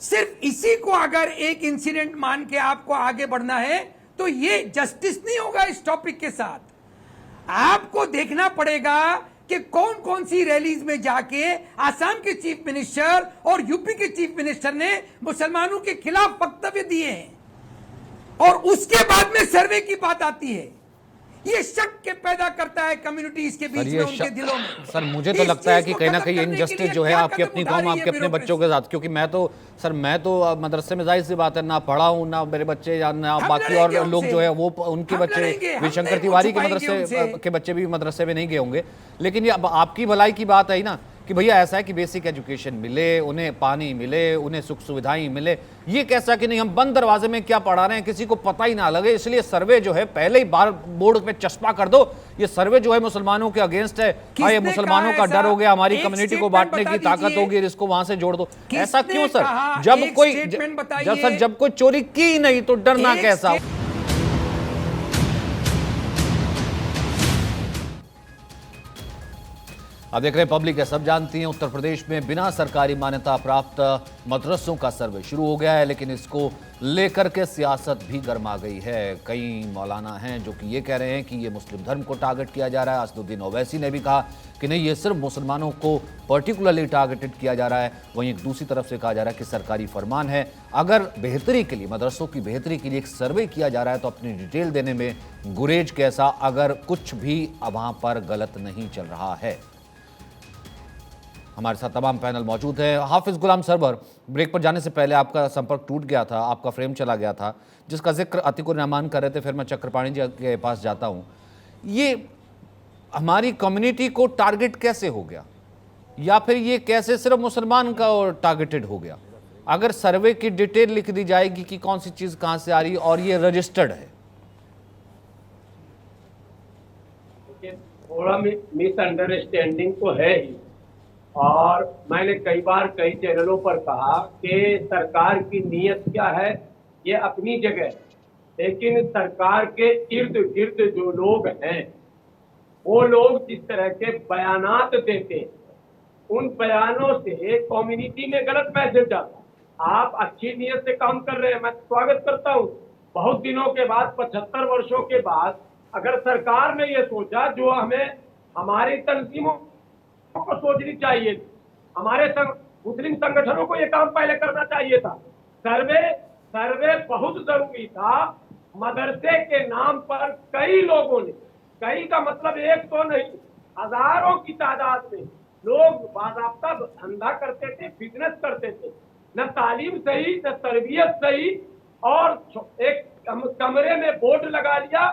सिर्फ इसी को अगर एक इंसिडेंट मान के आपको आगे बढ़ना है तो ये जस्टिस नहीं होगा। इस टॉपिक के साथ आपको देखना पड़ेगा कि कौन कौन सी रैलीज में जाके आसाम के चीफ मिनिस्टर और यूपी के चीफ मिनिस्टर ने मुसलमानों के खिलाफ वक्तव्य दिए हैं, और उसके बाद में सर्वे की बात आती है। ये शक के पैदा करता है कम्युनिटीज के बीच में, उनके दिलों में। सर, मुझे तो लगता है कि कहीं ना कहीं इनजस्टिस जो है आपकी अपनी कौम, आपके अपने बच्चों के साथ, क्योंकि मैं तो मदरसे में जाहिर सी बात है ना पढ़ा हूं, ना मेरे बच्चे या ना बाकी और लोग जो है वो उनके बच्चे, शंकर तिवारी के मदरसे के बच्चे भी मदरसे में नहीं गए होंगे। लेकिन ये आपकी भलाई की बात है ना कि भैया ऐसा है कि बेसिक एजुकेशन मिले, उन्हें पानी मिले, उन्हें सुख सुविधाएं मिले। ये कैसा कि नहीं हम बंद दरवाजे में क्या पढ़ा रहे हैं किसी को पता ही ना लगे, इसलिए सर्वे जो है पहले ही बार बोर्ड पे चस्पा कर दो। ये सर्वे जो है मुसलमानों के अगेंस्ट है। हाँ, ये मुसलमानों का डर हो गया, हमारी कम्युनिटी को बांटने की ताकत होगी, इसको वहां से जोड़ दो। ऐसा क्यों सर? जब कोई चोरी की नहीं तो डरना कैसा? आप देख रहे हैं पब्लिक है सब जानती हैं। उत्तर प्रदेश में बिना सरकारी मान्यता प्राप्त मदरसों का सर्वे शुरू हो गया है, लेकिन इसको लेकर के सियासत भी गर्मा गई है। कई मौलाना हैं जो कि ये कह रहे हैं कि ये मुस्लिम धर्म को टारगेट किया जा रहा है। असदुद्दीन ओवैसी ने भी कहा कि नहीं, ये सिर्फ मुसलमानों को पर्टिकुलरली टारगेटेड किया जा रहा है। वहीं एक दूसरी तरफ से कहा जा रहा है कि सरकारी फरमान है, अगर बेहतरी के लिए, मदरसों की बेहतरी के लिए एक सर्वे किया जा रहा है तो अपनी डिटेल देने में गुरेज कैसा, अगर कुछ भी वहां पर गलत नहीं चल रहा है। हमारे साथ तमाम पैनल मौजूद है। हाफिज गुलाम सरवर, ब्रेक पर जाने से पहले आपका संपर्क टूट गया था, आपका फ्रेम चला गया था, जिसका जिक्र अतिकुर रहमान कर रहे थे, फिर मैं चक्रपाणी जी के पास जाता हूं। ये हमारी कम्युनिटी को टारगेट कैसे हो गया, या फिर ये कैसे सिर्फ मुसलमान का टारगेटेड हो गया? अगर सर्वे की डिटेल लिख दी जाएगी कि कौन सी चीज कहां से आ रही है और ये रजिस्टर्ड है। थोड़ा मिसअंडरस्टैंडिंग तो है ही, और मैंने कई बार कई चैनलों पर कहा कि सरकार की नीयत क्या है ये अपनी जगह है, लेकिन सरकार के इर्द गिर्द जो लोग हैं वो लोग जिस तरह के बयानात देते हैं उन बयानों से कम्युनिटी में गलत मैसेज जाता है। आप अच्छी नीयत से काम कर रहे हैं, मैं स्वागत करता हूँ। बहुत दिनों के बाद 75 वर्षों के बाद अगर सरकार ने ये सोचा जो हमें हमारी तंजीमों को सोचनी चाहिए थी, हमारे मुस्लिम संगठनों को ये काम पहले करना चाहिए था। सर्वे बहुत जरूरी था। मदरसे के नाम पर कई लोगों ने, कई का मतलब एक तो नहीं, हजारों की तादाद में लोग बाज़ाब्ता धंधा करते थे, बिजनेस करते थे, न तालीम सही न तरबियत सही, और एक कमरे में बोर्ड लगा लिया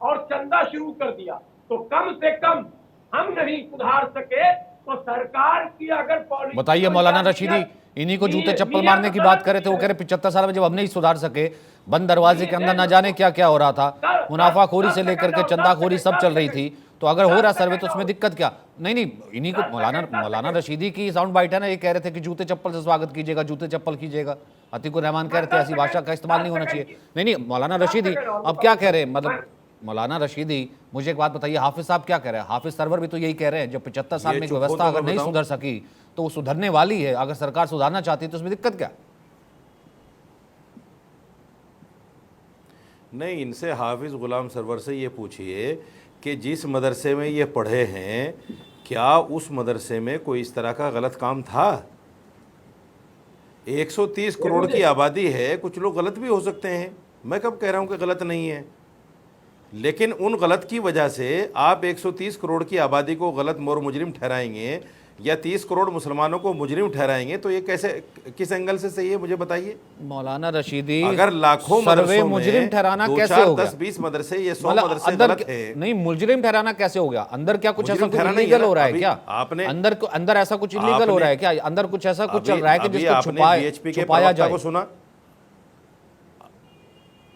और चंदा शुरू कर दिया। तो कम से कम हम नहीं सुधार सके तो सरकार की अगर पॉलिसी बताइए मौलाना रशीदी, इन्हीं को जूते चप्पल मारने की बात करे थे, वो कह रहे 75 साल में जब हम नहीं सुधार सके, बंद दरवाजे के अंदर न जाने क्या क्या हो रहा था, मुनाफाखोरी से लेकर के चंदाखोरी सब चल रही थी, तो अगर हो रहा सर्वे तो उसमें दिक्कत क्या? नहीं, इन्हीं को मौलाना रशीदी की साउंड बाइट है ना, ये कह रहे थे कि जूते चप्पल से स्वागत कीजिएगा, जूते चप्पल कीजिएगा। अतीकुर रहमान कह रहे थे ऐसी भाषा का इस्तेमाल नहीं होना चाहिए। नहीं, मौलाना रशीदी अब क्या कह रहे हैं, मतलब मौलाना रशीदी मुझे एक बात बताइए, हाफिज साहब क्या कह रहे हैं? हाफिज सरवर भी तो यही कह रहे हैं, जब 75 साल में व्यवस्था अगर नहीं सुधर सकी तो वो सुधरने वाली है, अगर सरकार सुधारना चाहती है तो उसमें दिक्कत क्या? नहीं, इनसे हाफिज गुलाम सरवर से ये पूछिए कि जिस मदरसे में ये पढ़े हैं क्या उस मदरसे में कोई इस तरह का गलत काम था? 130 करोड़ की आबादी है, कुछ लोग गलत भी हो सकते हैं, मैं कब कह रहा हूं कि गलत नहीं है, लेकिन उन गलत की वजह से आप 130 करोड़ की आबादी को गलत मोर मुजरिम ठहराएंगे या 30 करोड़ मुसलमानों को मुजरिम ठहराएंगे, तो ये कैसे, किस एंगल से सही है मुझे बताइए। मौलाना रशीदी, अगर लाखों सर्वे मुजरिम ठहराना कैसे हो गया? 10-20 मदरसे, ये 100 मदरसे गलत है। नहीं, मुजरिम ठहराना कैसे हो गया? अंदर क्या कुछ ऐसा कुछ इलीगल हो रहा है क्या? आपने अंदर ऐसा कुछ इलीगल हो रहा है क्या? अंदर कुछ ऐसा कुछ चल रहा है कि जिसको छुपाया जाए? सुना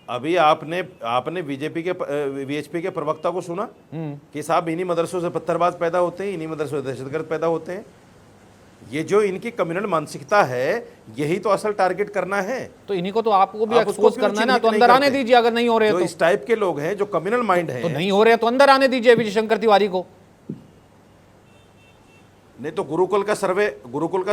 अभी आपने वीएचपी के प्रवक्ता को सुना कि साहब इन्हीं मदरसों से पत्थरबाज पैदा होते हैं, इन्हीं मदरसों से दहशतगर्द पैदा होते हैं। ये जो इनकी कम्युनल मानसिकता है, यही तो असल टारगेट करना है। तो इन्हीं को तो आपको भी एक्सपोज करना है ना, तो अंदर आने दीजिए। अगर नहीं हो रहे तो इस टाइप के लोग हैं जो कम्युनल माइंड हैं, तो नहीं हो रहे तो अंदर आने दीजिए विजय शंकर तिवारी को। नहीं तो गुरुकुल का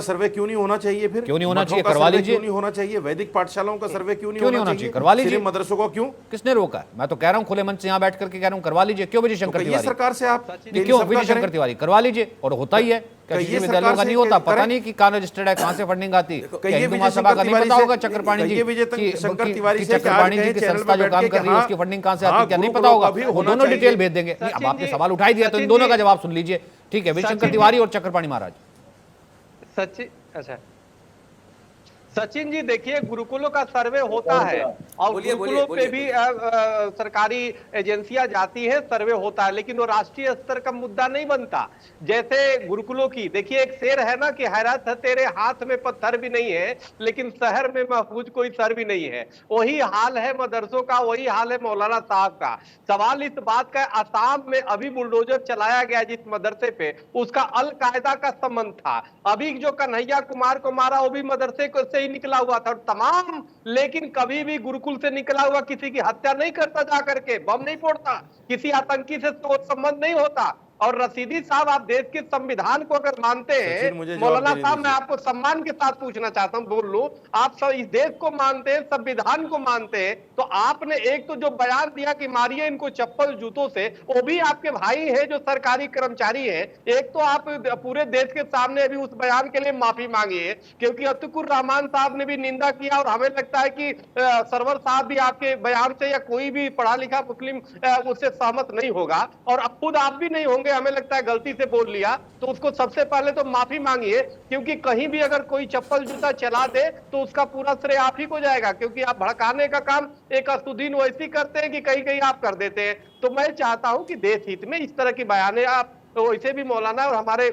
सर्वे क्यों नहीं होना चाहिए? फिर क्यों नहीं होना चाहिए? करवा लीजिए। क्यों नहीं होना चाहिए? वैदिक पाठशालाओं का सर्वे क्यों नहीं होना चाहिए? करवा लीजिए। मदरसों को क्यों? किसने रोका है? मैं तो कह रहा हूं खुले मन से यहां बैठ करके कह रहा हूं करवा लीजिए। क्यों विजय शंकर तिवारी? सरकार से आप क्यों विजय शंकर तिवारी करवा लीजिए। और होता ही है, विद्यालयों का नहीं होता, पता नहीं कि कहां रजिस्टर्ड है, कहां से फंडिंग आती है। हिंदू महासभा का नहीं पता होगा चक्रपाणी जी की चक्रपाणी जी की संस्था जो काम कर रही है उसकी फंडिंग कहां से आती है, क्या नहीं पता होगा? वो दोनों डिटेल भेज देंगे। अब आपने सवाल उठाई दिया तो इन दोनों का जवाब सुन लीजिए। ठीक है, विजय शंकर तिवारी और चक्रपाणी महाराज। सचिन जी देखिए, गुरुकुलों का सर्वे होता है और गुरुकुलों पे भी सरकारी एजेंसियां जाती है, सर्वे होता है, लेकिन वो राष्ट्रीय स्तर का मुद्दा नहीं बनता। जैसे गुरुकुलों की देखिए, एक शेर है ना कि हैरत है तेरे हाथ में पत्थर भी नहीं है लेकिन शहर में महफूज कोई सर भी नहीं है। वही हाल है मदरसों का, वही हाल है मौलाना साहब का। सवाल इस बात का, असम में अभी बुलडोजर चलाया गया जिस मदरसे पे, उसका अल कायदा का संबंध था। अभी जो कन्हैया कुमार को मारा वो भी मदरसे से ही निकला हुआ था, और तमाम, लेकिन कभी भी गुरुकुल से निकला हुआ किसी की हत्या नहीं करता, जा करके बम नहीं फोड़ता, किसी आतंकी से तो संबंध नहीं होता। और रशीदी साहब, आप देश के संविधान को अगर मानते हैं, मौलाना साहब मैं आपको सम्मान के साथ पूछना चाहता हूं, बोल लो, आप सब इस देश को मानते हैं, संविधान को मानते हैं, तो आपने एक तो जो बयान दिया कि मारिए इनको चप्पल जूतों से, वो भी आपके भाई है जो सरकारी कर्मचारी है। एक तो आप पूरे देश के सामने अभी उस बयान के लिए माफी मांगी है, क्योंकि अतीकुर रहमान साहब ने भी निंदा किया, और हमें लगता है कि सरवर साहब भी आपके बयान से या कोई भी पढ़ा लिखा मुस्लिम उससे सहमत नहीं होगा, और खुद आप भी नहीं होंगे, हमें लगता है गलती से बोल लिया, तो उसको सबसे पहले तो माफी मांगिए, क्योंकि कहीं भी अगर कोई चप्पल जूता चला दे तो उसका पूरा श्रेय आप ही को जाएगा, क्योंकि आप भड़काने का काम एक असुद्दीन वैसी करते हैं कि कहीं कहीं आप कर देते हैं। तो मैं चाहता हूं कि देश हित में इस तरह की बयाने आप, तो वैसे भी मौलाना और हमारे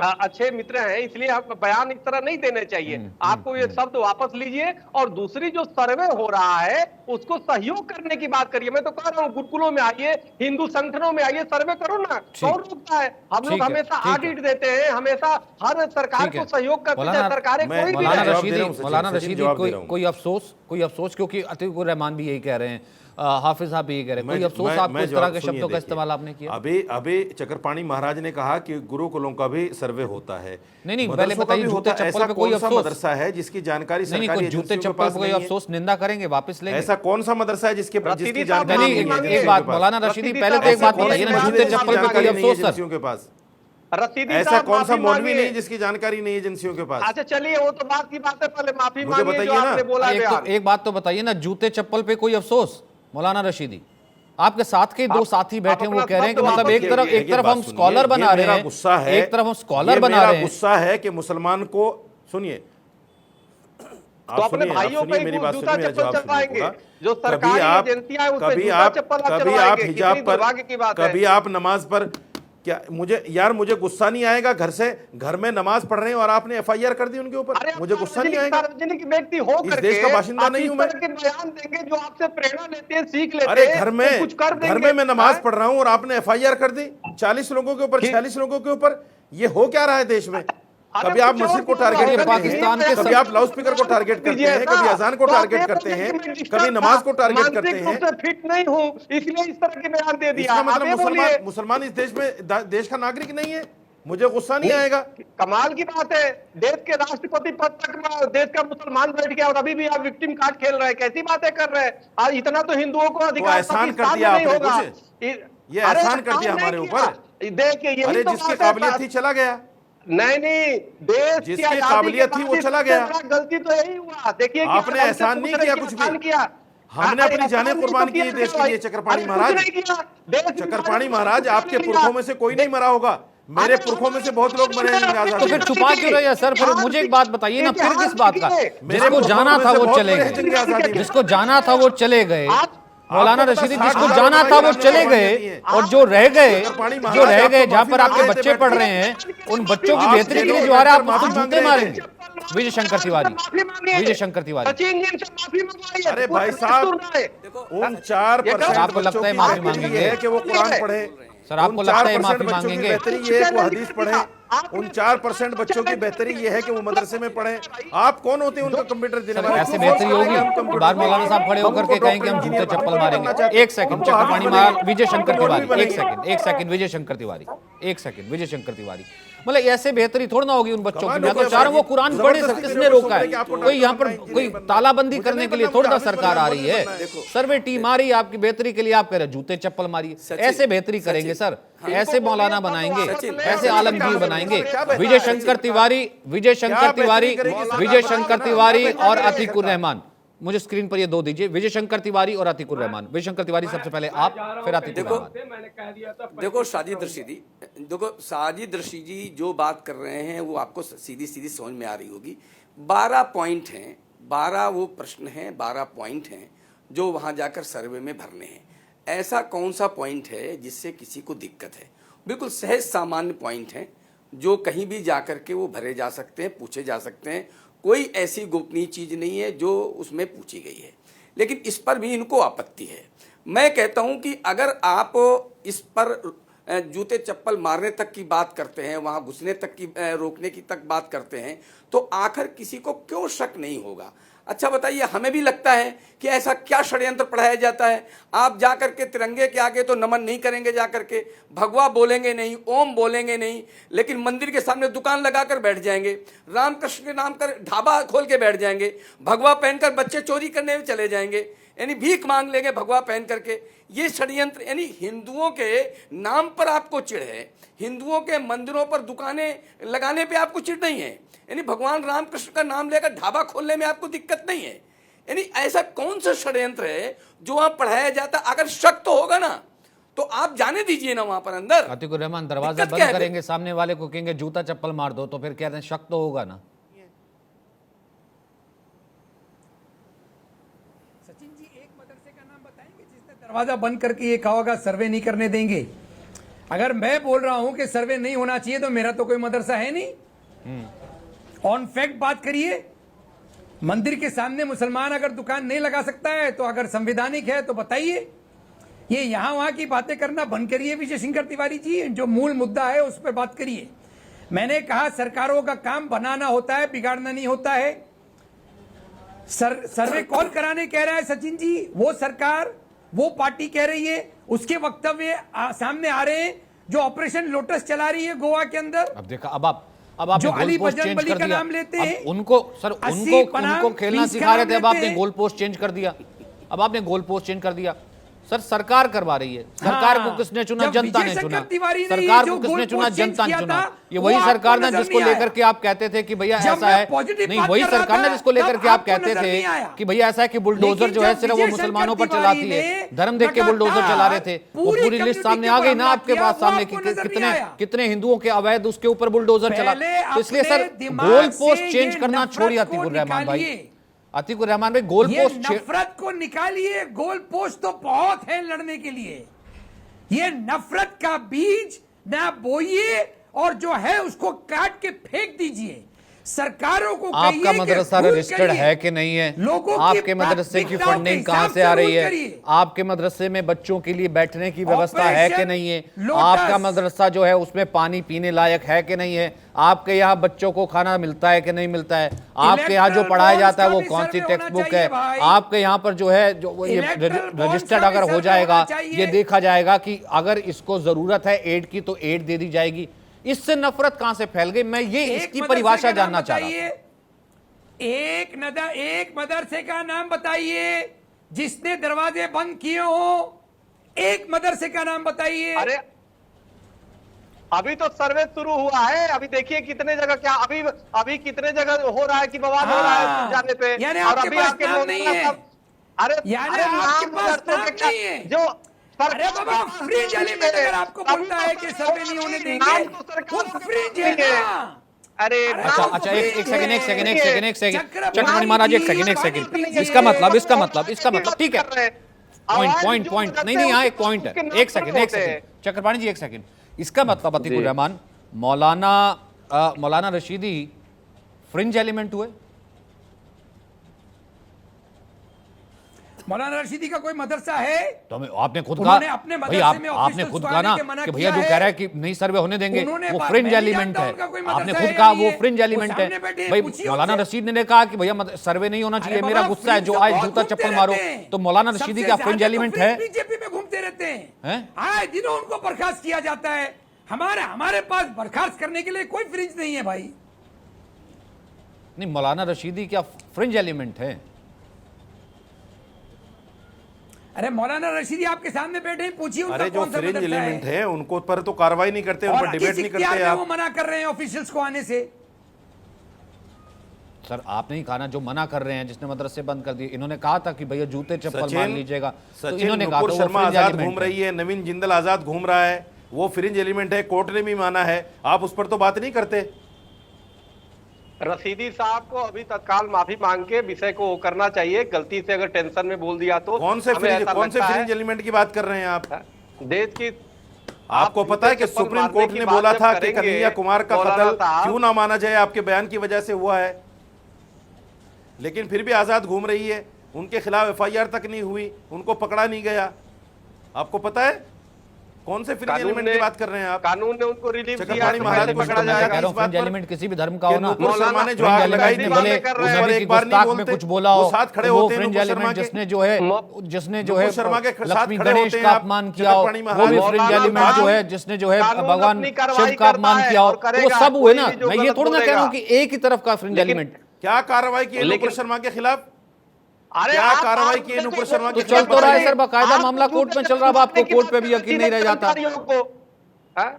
अच्छे मित्र हैं, इसलिए आप बयान इस तरह नहीं देने चाहिए। आपको ये शब्द वापस लीजिए और दूसरी जो सर्वे हो रहा है उसको सहयोग करने की बात करिए। मैं तो कह रहा हूँ गुरुकुलों में आइए, हिंदू संगठनों में आइए, सर्वे करो ना, कौन रोकता है? हम लोग ठीक है, हमेशा ठीक है। ऑडिट देते हैं, हमेशा हर सरकार ठीक है। को सहयोग करते हैं, मौलाना- सरकारें मैं- कोई भी मौलाना जवाब रहे। दे रहा हूं, रशीदी, सचिन, मौलाना सचिन, रशीदी, जवाब दे रहा हूं। कोई अफसोस, अतीकुर रहमान भी यही कह रहे हैं, हाफिज साहब भी यही कह रहे हैं, कोई अफसोस आपको मैं इस तरह जवाब- के सुनिए, शब्दों का देखिए, इस्तेमाल आपने किया? अभी चक्रपाणी महाराज ने कहा कि गुरुकुलों का भी सर्वे होता है। नहीं, पहले मदरसों का बताइए, भी जूते होता है। चप्पल ऐसा पे कोई कौन सा अफसोस? मदरसा है जिसकी जानकारी नहीं, सरकारी कोई जूते एजेंसियों के चप्पल पास पे कोई नहीं है? अफसोस निंदा करेंगे, वापस लेंगे? ऐसा कौन सा मदरसा है जिसकी रसीदी साहब, जानकारी नहीं, नहीं है माफी एक एजेंसियों बात के पास? मौलाना रशीदी, रसीदी पहले तो साहब, एक बात ऐसे बताइए कौन ना, सी जूते बात चप्पल पे माफी कोई मांगिए? अफसोस सर? एजेंसियों के पास रसीदी ऐसा साहब, कौन सा माफी मौलवी मांगिए। नहीं जिसकी जानकारी नहीं एजेंसियों के पास? अच्छा चलिए, वो तो बात की बात है, पहले माफी मुझे मांगिए जो बताइए ना। आपने बोला बयान। एक बात तो बताइए ना, जूते चप्पल पे कोई अफसोस? मौलाना रशीदी, आपके साथ के दो साथी बैठे हैं, वो कह रहे हैं कि अपना मतलब एक शब्द तरफ देखिए, हम बात सुनिए, स्कॉलर ये बना रहे मेरा हैं, गुस्सा है, एक तरफ हम स्कॉलर ये बना मेरा रहे हैं। गुस्सा है कि मुसलमान को सुनिए, तो अपने भाइयों पे मेरी बात जूता सुनिए, मेरा चप्पल जवाब सुनिए चलवाएंगे। पूरा। जो सरकारी एजेंसियां हैं, उसपे जूता चप्पल आप चलवाएंगे, कितनी दुर्भाग्य की बात है। कभी आप नमाज पर क्या मुझे गुस्सा नहीं आएगा? घर में नमाज पढ़ रहे हैं और आपने एफआईआर कर दी उनके ऊपर, अरे मुझे गुस्सा नहीं आएगा? सार्वजनिक व्यक्ति हो इस करके देश का बाशिंदा आप नहीं इस हूं मैं। तरह के बयान देंगे जो आपसे प्रेरणा लेते हैं, सीख लेते हैं। अरे तो कुछ कर घर देंगे। में मैं नमाज हाँ? पढ़ रहा हूं और आपने एफआईआर कर दी 40 लोगों के ऊपर, 46 लोगों के ऊपर। ये हो क्या रहा है देश में? अरे कभी आप कुछ मस्जिद और को बोल रहा टारगेट होगा, करते पाकिस्तान हैं, के कभी आप लाउड स्पीकर को टारगेट करते हैं, कभी अजान को टारगेट करते हैं, कभी नमाज को टारगेट करते हैं। मानसिक रूप से फिट नहीं हूं, इसलिए इस तरह के बयान दे दिया। इसका मतलब आप ये बोलिए। मुसलमान इस देश में देश का नागरिक नहीं है? मुझे गुस्सा नहीं आएगा? कमाल की बात है, देश के राष्ट्रपति पद तक देश का मुसलमान बैठ गया और अभी भी आप विक्टिम कार्ड खेल रहे हैं। कैसी बातें कर रहे हैं? आज इतना तो हिंदुओं को अधिकार एहसान कर पाकिस्तान दिया में नहीं आपने होगा। कुछ? ये एहसान कर दिया हमारे ऊपर? देखिए, यही अरे तो जिसकी बात है। काबिलियत थी चला गया। नहीं, देश की जिसकी आजादी के काबिलियत थी बाद वो इससे चला गया। बड़ा गलती तो यही हुआ। देखिए कि आपने हमसे एहसान नहीं पूछ रहे किया कि कुछ भी। एहसान किया। हमने अरे अपनी जानें एहसान कुर्बान नहीं की तो देश के किया लिए। भाई। चक्रपाणी अरे महाराज, कुछ नहीं किया। देश की चक्रपाणी बात महाराज, कुछ आपके नहीं किया। पुरखों में से कोई नहीं मरा होगा। मेरे पुरखों में से बहुत लोग मरे हैं तो फिर छुपा क्यों रहे हैं सर? फिर मुझे एक बात बताइए ना, फिर किस बात का? मेरे जिसको पुरखों जाना में था से वो बहुत चले बड़े हैं जंग आजादी गए, में। जिसको जाना था वो चले गए। मौलाना आपको पता रशीदी, 60 जिसको हजार जाना रुपए था वो की चले आपने गए, दी है। और जो रह गए चक्रपाणी महाराज जहां आपको पर आपके माफी बच्चे मांगने पढ़ बैठे रहे हैं। हैं, उन बच्चों की आप बेहतरी के लिए जेलों जो में आ रहा है, आप जाकर उसको माफी जूते मांग रहे हैं। मारेंगे। विजय शंकर तिवारी, विजय शंकर तिवारी, सचिन जी से माफी मंगवाइए। अरे भाई साहब, उन 4% आपको लगता है माफी मांगेंगे? है कि वो कुरान पढ़े। सर, आपको लगता है माफी मांगेंगे? बेहतरी ये है कि वो हदीस पढ़े। उन 4% बच्चों की बेहतरी ये है कि वो मदरसे में पढ़े। आप कौन होते हैं उनको कंप्यूटर देने वाले? ऐसे बेहतरी होगी? बाद मौलाना साहब खड़े होकर के कहेंगे हम जूते चप्पल मारेंगे। एक सेकंड, चक्रपाणी महाराज, विजय शंकर तिवारी, एक सेकंड, विजय शंकर तिवारी, एक सेकंड, विजय शंकर तिवारी, मतलब ऐसे बेहतरी थोड़ा ना होगी उन बच्चों की। मैं तो चाह रहा हूं वो कुरान पढ़े सर, किसने रोका है? कोई यहाँ पर कोई तालाबंदी करने के लिए थोड़ी ना सरकार आ रही है। सर्वे टीम आ रही है आपकी बेहतरी के लिए, आप कह रहे जूते चप्पल मारिए। ऐसे बेहतरी करेंगे सर, ऐसे मौलाना बनाएंगे, ऐसे आलमगीर बनाएंगे। विजय शंकर तिवारी, विजय शंकर तिवारी, विजय शंकर तिवारी और अतीकुर रहमान, मुझे स्क्रीन पर ये दो दीजिए, विजय शंकर तिवारी और अतीकुर रहमान। विजय शंकर तिवारी सबसे पहले आप, फिर अतीकुर रहमान। मैंने कह दिया था। देखो साजिद रशीदी, देखो साजिद रशीदी जो बात कर रहे हैं वो आपको सीधी सीधी समझ में आ रही होगी। 12 पॉइंट हैं, 12 वो प्रश्न हैं, 12 पॉइंट हैं जो वहाँ जाकर सर्वे में भरने हैं। ऐसा कौन सा पॉइंट है जिससे किसी को दिक्कत है? बिल्कुल सहज सामान्य पॉइंट हैं जो कहीं भी जाकर के वो भरे जा सकते हैं, पूछे जा सकते हैं। कोई ऐसी गोपनीय चीज़ नहीं है जो उसमें पूछी गई है, लेकिन इस पर भी इनको आपत्ति है। मैं कहता हूं कि अगर आप इस पर जूते चप्पल मारने तक की बात करते हैं, वहां घुसने तक की रोकने की तक बात करते हैं, तो आखिर किसी को क्यों शक नहीं होगा? अच्छा बताइए, हमें भी लगता है कि ऐसा क्या षड्यंत्र पढ़ाया जाता है। आप जाकर के तिरंगे के आगे तो नमन नहीं करेंगे, जाकर के भगवा बोलेंगे नहीं, ओम बोलेंगे नहीं, लेकिन मंदिर के सामने दुकान लगाकर बैठ जाएंगे, रामकृष्ण के नाम कर ढाबा खोल के बैठ जाएंगे, भगवा पहनकर बच्चे चोरी करने में चले जाएंगे, यानी भीख मांग लेंगे भगवा पहन करके। ये षड्यंत्र, यानी हिंदुओं के नाम पर आपको चिढ़ है, हिंदुओं के मंदिरों पर दुकानें लगाने पे आपको चिढ़ नहीं है, यानी भगवान रामकृष्ण का नाम लेकर ढाबा खोलने में आपको दिक्कत नहीं है। यानी ऐसा कौन सा षड्यंत्र है जो वहां पढ़ाया जाता? अगर शक तो होगा ना तो आप जाने दीजिए ना वहां पर अंदर। अतीकुर रहमान, दरवाजा दिक्कत क्या बंद है? करेंगे, सामने वाले को कहेंगे जूता चप्पल मार दो, तो फिर कह रहे हैं शक तो होगा ना। सचिन जी, एक मदरसे का नाम बताएंगे जिसने दरवाजा बंद करके ये कहा होगा सर्वे नहीं करने देंगे? अगर मैं बोल रहा हूं कि सर्वे नहीं होना चाहिए तो मेरा तो कोई मदरसा है नहीं। ऑन फैक्ट बात करिए। मंदिर के सामने मुसलमान अगर दुकान नहीं लगा सकता है तो अगर संवैधानिक है तो बताइए। ये यहां वहां की बातें करना बंद करिए विजय शंकर तिवारी जी, जो मूल मुद्दा है उस पर बात करिए। मैंने कहा सरकारों का काम बनाना होता है, बिगाड़ना नहीं होता है। सर्वे कौन कराने कह रहा है सचिन जी? वो सरकार, वो पार्टी कह रही है, उसके वक्तव्य सामने आ रहे हैं जो ऑपरेशन लोटस चला रही है गोवा के अंदर। अब देखा, अब आपने जो गोल अली पोस्ट बजरंग चेंज बली कर का दिया। नाम लेते अब हैं, उनको सर 80 उनको खेलना पनाम, सिखा रहे थे, 20 अब आपने लेते हैं। गोल पोस्ट चेंज कर दिया। अब आपने गोल पोस्ट चेंज कर दिया। सर सरकार करवा रही है। सरकार को किसने चुना? जब जनता विजय ने शंकर चुना। तिवारी ने सरकार ये को जो किसने गोल चुना? पोस्ट चेंज जनता ने किया चुना। था, ये वो वही आपको सरकार ने नजर जिसको नहीं लेकर आया। के आप कहते थे कि भैया जब ऐसा मैं है। पॉजिटिव नहीं, बात वही कर रहा सरकार ने था, जिसको लेकर तब के आप आपको कहते नजर नहीं थे आया। कि भैया ऐसा है कि बुलडोजर लेकिन जो है जब सिर्फ वो विजय मुसलमानों पर शंकर चलाती तिवारी है, ने धर्म देख के बुलडोजर चला रहे थे, वो पूरी पूरी लिस्ट कम्युनिटी सामने के आ गई ऊपर ना हमला आपके किया, पास वो सामने आपको नजर नहीं कितने आया। कितने हिंदुओं के अवैध उसके ऊपर बुलडोजर चला। पहले तो इसलिए अपने सर दिमाग गोल से पोस्ट चेंज ये करना नफरत छोड़िए। को अतीकुर रहमान भाई, निकालिए। अतीकुर रहमान भाई, गोल ये पोस्ट नफरत को निकालिए। गोल पोस्ट तो बहुत है लड़ने के लिए। ये नफरत का बीज ना बोइए और जो है उसको काट के फेंक दीजिए। सरकारों को कहिए आपका कि मदरसा भूल रजिस्टर्ड करिए। है कि नहीं है? लोगों की आपके मदरसे की प्राथमिकताओं के फंडिंग हिसाब कहां से से आ रही रूल है? करिए। आपके मदरसे में बच्चों के लिए बैठने की व्यवस्था है कि ऑपरेशन नहीं है? लोटस। आपका मदरसा जो है उसमें पानी पीने लायक है कि नहीं है? आपके यहाँ बच्चों को खाना मिलता है कि नहीं मिलता है? आपके यहाँ जो इलेक्ट्रल पढ़ाया बॉन्ड्स जाता है का वो भी कौन सी सर्वे टेक्स्ट होना बुक है? चाहिए भाई। आपके यहाँ पर जो है जो ये इलेक्ट्रल बॉन्ड्स रजिस्टर्ड का भी अगर हो सर्वे जाएगा, होना चाहिए। ये देखा जाएगा कि अगर इसको जरूरत है एड की तो एड दे दी जाएगी। इससे नफरत कहां से फैल गई? मैं ये एक इसकी मदरसे परिभाषा का नाम जानना चाह रहा हूं। बताइए। एक मदरसे का नाम बताइए जिसने दरवाजे बंद किए हो। एक मदरसे का नाम बताइए। अरे अभी तो सर्वे शुरू हुआ है। अभी देखिए कितने जगह क्या अभी कितने जगह हो रहा है कि बवाल हो रहा है हाँ, स्कूल जाने पे। यानी और आपके अभी पास आपके नाम नहीं है। अरे यानी अरे आपके नाम पास मदरसों नाम के क्या- नहीं है। जो अरे बाबा फ्रिज एलिमेंट अगर आपको बोलता है कि सर्वे नहीं होने देंगे वो फ्रिज है ना। अरे अच्छा नाम अच्छा तो एक सेकंड एक सेकंड एक सेकंड एक सेकंड चक्रपाणी चक्रपाणी महाराज एक जी, सेकंड एक पानी सेकंड पीजिए। इसका मतलब ठीक है। पॉइंट पॉइंट नहीं नहीं यहाँ एक पॉइंट है। एक सेकंड चक्रपाणी जी एक सेकंड। इसका मतलब अतीकुर रहमान मौलाना रशीदी फ्रिंज एलिमेंट हुए? मौलाना रशीदी का कोई मदरसा है? तो आपने खुद उन्होंने कहा अपने भाई मदरसे में आपने ऑफिसर्स खुद को कहा ना आने के मना कि भैया किया जो है। कह रहा है कि नहीं सर्वे होने देंगे उन्होंने वो मैं फ्रिंज नहीं एलिमेंट जानता है। उनका कोई आपने मदरसा खुद है कहा या वो ये। फ्रिंज वो एलिमेंट सामने है। बैठे हैं, भाई पूछिए मौलाना उनसे। रशीद ने कहा कि भैया सर्वे नहीं होना चाहिए, अरे मेरा बाबा, गुस्सा है, फ्रिज जो तो आज बहुत जूता घूमते चप्पल मारो। रहते हैं। तो मौलाना सबसे रशीदी क्या फ्रिंज ज्यादा तो एलिमेंट फ्रिज है? बीजेपी में घूमते रहते हैं। हैं? आए दिनों उनको बर्खास्त किया जाता है। हमारे पास बर्खास्त करने के लिए कोई फ्रिज नहीं है भाई। नहीं, मौलाना रशीदी क्या फ्रिंज एलिमेंट है? अरे मौलाना रशीदी आपके सामने बैठे हैं, पूछिए उनका अरे जो कौन सा फ्रिंज मदरसा एलिमेंट है। है उनको पर तो कार्रवाई नहीं करते, उन और पर किस डिबेट नहीं इख्तियार करते में आप। वो मना कर रहे हैं ऑफिशियल्स को आने से। सर आपने ही कहा ना, जो मना कर रहे हैं, जिसने मदरसे बंद कर दिए, इन्होंने कहा था कि भैया जूते चप्पल मान लीजिएगा, तो सचिन इन्होंने कहा नुपुर था वो शर्मा फ्रिंज आजाद एलिमेंट घूम है। रही है, नवीन जिंदल आजाद घूम रहा है, वो फ्रिंज एलिमेंट है, कोर्ट ने भी माना है, आप उस पर तो बात नहीं करते। रशीदी साहब को अभी तत्काल माफी मांग के विषय को वो करना चाहिए। गलती से अगर टेंशन में बोल दिया तो कौन से हमें ऐसा लगता है- फ्रिंज एलिमेंट की बात कर रहे हैं आप? देश की आपको पता है कि चप्पल सुप्रीम मारने कोर्ट की ने बात बोला जब था कि करेंगे, कन्हैया कुमार का मौलाना कत्ल साहब, क्यों ना माना जाए, आपके बयान की वजह से हुआ है, लेकिन फिर भी आजाद घूम रही है, उनके खिलाफ एफआईआर तक नहीं हुई, उनको पकड़ा नहीं गया। आपको पता है कौन से फ्रिंज एलिमेंट की बात कर रहे हैं आप? कानून ने उनको रिलीफ दिया, चक्रपाणी तो महाराज कैसे को पकड़ा मैं जाएगा? कह रहा हूं, फ्रिंज बात पर एलिमेंट किसी भी धर्म का कि हो ना, नुपुर शर्मा ने जो फ्रिंज आग लगाई एलिमेंट थी, ने भले कर रहे उस हैं। नबी और की एक बार नहीं गुस्ताख में बोलते, कुछ बोला वो हो, साथ खड़े तो वो होते हैं फ्रिंज नुपुर शर्मा एलिमेंट के। जिसने जो है नुपुर शर्मा के साथ लक्ष्मी खड़े गणेश होते का हैं आप, अपमान किया हो, चक्रपाणी वो भी महाराज। फ्रिंज मौलाना एलिमेंट जो है साहब, जिसने जो है कानून भगवान अपनी कार्रवाई शिव का अपमान करता है किया हो, और तो वो करेगा, सब हुए कोई ना। भी जो मैं ये गलत थोड़ी ना कह रहा हूँ कि बोलेगा। एक ही तरफ का फ्रिंज लेकिन- एलिमेंट। क्या कार्रवाई की है लेकिन- नुपुर शर्मा के खिलाफ? अरे क्या आप- कार्रवाई आप की है नुपुर देखिए, शर्मा तो के चल तो रहा है सर, आप बाकायदा मामला तो कोर्ट में जूते चल रहा है, अब आपको की कोर्ट पे भी बात यकीन नहीं रह जाता। कर्मचारियों को, हाँ?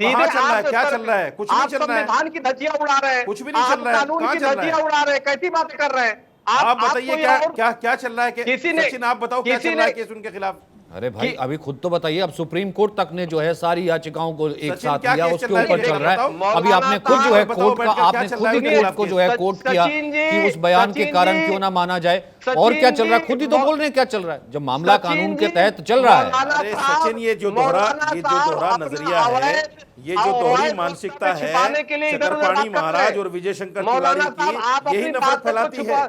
कहाँ सीधे चल रहा है? आप क्या सर- चल रहा है? कुछ नहीं आप चल रहा है। संविधान की धज्जियां उड़ा रहे हैं, कुछ भी नहीं आप चल रहा है। कानून कहाँ की चल रहा है? धज्जियां उड़ा रहे हैं, कैसी बातें कर रहे हैं आप बताइए कोई क्या और- क्या क्या चल रहा है? किसी ने- सचिन आप बताओ क्या किसी चल रहा है ने- केस उनके खिलाफ? अरे भाई कि- अभी खुद तो बताइए, अब सुप्रीम कोर्ट तक ने जो है सारी याचिकाओं को एक सचिन, साथ क्या लिया, केस उसके चल रहा है? ऊपर ये चल रहा है। बताओ। अभी आपने खुद जो है बताओ कोर्ट का, बैठकर क्या आपने चल खुद रहा ही है कोर्ट को जो है कोर्ट किया सचिन जी, कि उस बयान के सचिन कारण जी, क्यों ना माना जाए। और क्या चल रहा है? जी, खुद ही तो बोल रहे हैं क्या चल रहा है, जब मामला कानून के तहत चल रहा है। अरे सचिन, ये जो दोहरा नजरिया है, ये जो दोहरी मानसिकता है शकरपाणी महाराज और विजय शंकर तिवारी की, यही नफरत फैलाती है।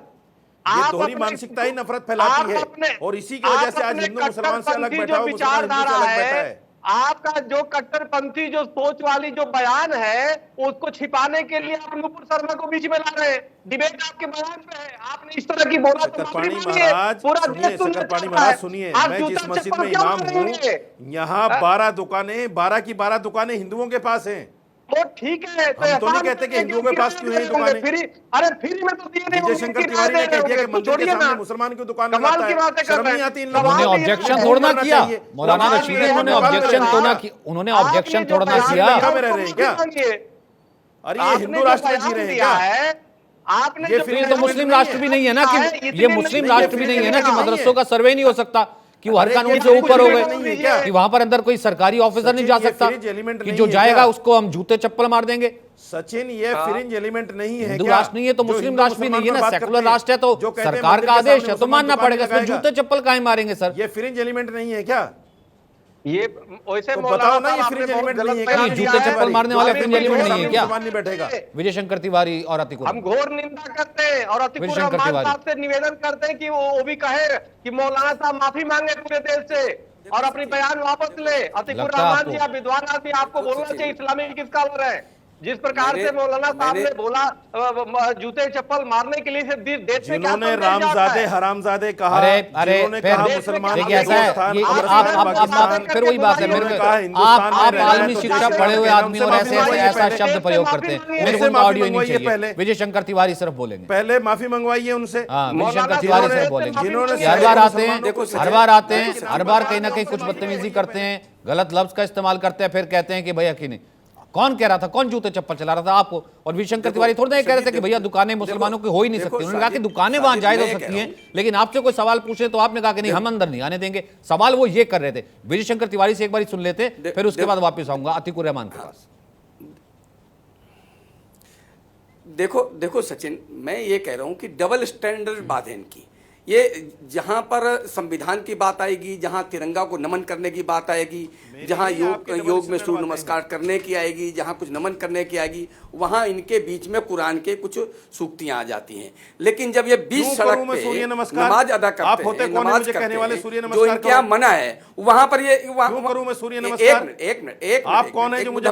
ये दोहरी मानसिकता ही नफरत फैलाती है, और इसी की वजह से आज हिंदू मुसलमान से अलग बैठा हुआ, मुसलमान हिंदू से अलग बैठा है। आपका जो कट्टरपंथी जो सोच वाली जो बयान है, उसको छिपाने के लिए आप नुपुर शर्मा को बीच में ला रहे हैं। डिबेट आपके बयान पे है, आपने इस तरह की बोला तो शकरपाणी महाराज सुनिए, शकरपाणी महाराज सुनिए, मैं जिस मस्जिद में इमाम हूँ, यहाँ 12 दुकानें, 12 की 12 दुकानें हिंदुओं के पास हैं। वो ठीक है, हम तो नहीं कहते कि हिंदुओं के पास क्यों है दुकानें। अरे फ्री में तो दिए नहीं विजय शंकर तिवारी ने कह दिया कि मंदिर के सामने मुसलमान की दुकान लगाता है। शर्म नहीं आती इन लोगों उन्होंने को? ऑब्जेक्शन थोड़ा ना किया मौलाना रशीद, उन्होंने ऑब्जेक्शन तो ना किया, उन्होंने ऑब्जेक्शन थोड़ा ना किया। में रह रहे हैं क्या? अरे ये हिंदू राष्ट्र में जी रहे हैं क्या? आपने ये जो फिर तो मुस्लिम राष्ट्र भी नहीं है ना कि ये मुस्लिम राष्ट्र भी नहीं है ना कि मदरसों का सर्वे नहीं हो सकता, कि वो हर कानून से ऊपर हो गए, कि वहां पर अंदर कोई सरकारी ऑफिसर नहीं जा सकता, कि जो जाएगा उसको हम जूते चप्पल मार देंगे। सचिन, ये फ्रिंज एलिमेंट नहीं है हिंदू क्या? राष्ट्र नहीं है तो जो मुस्लिम हिंदू राष्ट्र भी नहीं है ना, मुसलमान पर बात सेकुलर करते हैं, राष्ट्र है तो जो कहते हैं सरकार मंदिर का के आदेश सामने है तो मुसलमान मानना दुकान पड़ेगा, इसमें लगाएगा। जूते चप्पल काहे मारेंगे सर? ये फ्रिंज एलिमेंट नहीं है क्या? ये वैसे तो बताओ ना, ये फ्रिंज एलिमेंट नहीं है क्या? नहीं, जूते चप्पल मारने वाले फ्रिंज एलिमेंट नहीं है क्या? मुसलमान नहीं बैठेगा। विजय शंकर तिवारी और अतिकुर हम घोर निंदा करते हैं और अतिकुर विजय शंकर रहमान तिवारी। साहब से निवेदन करते हैं कि वो भी कहे कि मौलाना साहब माफी मांगे पूरे देश से और अपनी बयान वापस ले। अतिकुर लगता है रहमान आपको? जी, आप विद्वान आदमी, आपको बोलना चाहिए, इस्लामिक स्कॉलर है। जिस प्रकार मैंने- से मौलाना साहब ने मैंने- बोला जूते चप्पल मारने के लिए से देश में क्या जिन्होंने संदेश जाता रामजादे है? हरामजादे कहा, अरे जिन्होंने फिर कहा मुसलमान देखिए ऐसा है, हिंदुस्तान, ये अफगानिस्तान, आप पाकिस्तान, फिर वही बात है, मेरे जिन्होंने को कहा हिंदुस्तान में आप रहना है आलमी तो शिक्षा जिससे पढ़े हुए नाम आदमी से और माफी ऐसे ऐसे मांगिए ऐसा पहले। शब्द प्रयोग करते हैं, माफी मेरे को मांगिए उनका ऑडियो नहीं पहले। चाहिए। विजय शंकर तिवारी सिर्फ बोलेंगे, पहले माफी मंगवाइए उनसे। हाँ, विजय शंकर मौलाना तिवारी जिन्होंने- सिर्फ बोलेंगे। जिन्होंने हर बार आते हैं, देखो हर बार आते हैं, हर बार कहीं ना कहीं कुछ बदतमीजी करते हैं, गलत लफ्ज का इस्तेमाल करते हैं, फिर कहते हैं कि भैया की नहीं, कौन कह रहा था, कौन जूते चप्पल चला रहा था आपको? और विजय शंकर तिवारी थोड़ा कह रहे थे कि भैया दुकानें मुसलमानों की हो ही नहीं सकती। उन्होंने कहा कि दुकानें वहां जायज हो सकती हैं, लेकिन आपसे कोई सवाल पूछे तो आपने कहा कि नहीं, हम अंदर नहीं आने देंगे। सवाल वो ये कर रहे थे। विजय शंकर तिवारी से एक बार सुन लेते, फिर उसके बाद वापस आऊंगा अतिकुर रहमान के पास। देखो सचिन, मैं ये कह रहा हूं कि डबल स्टैंडर्ड बात है इनकी। ये जहां पर संविधान की बात आएगी, जहां तिरंगा को नमन करने की बात आएगी, जहां योग में सूर्य नमस्कार करने की आएगी, जहां कुछ नमन करने की आएगी, वहां इनके बीच में कुरान के कुछ सूक्तियां आ जाती हैं। लेकिन जब ये बीच सड़क पे नमाज अदा करते हैं, नमाज करते हैं, जो इनके यहाँ मना है, वहां पर ये एक मिनट आप कौन है जो मुझे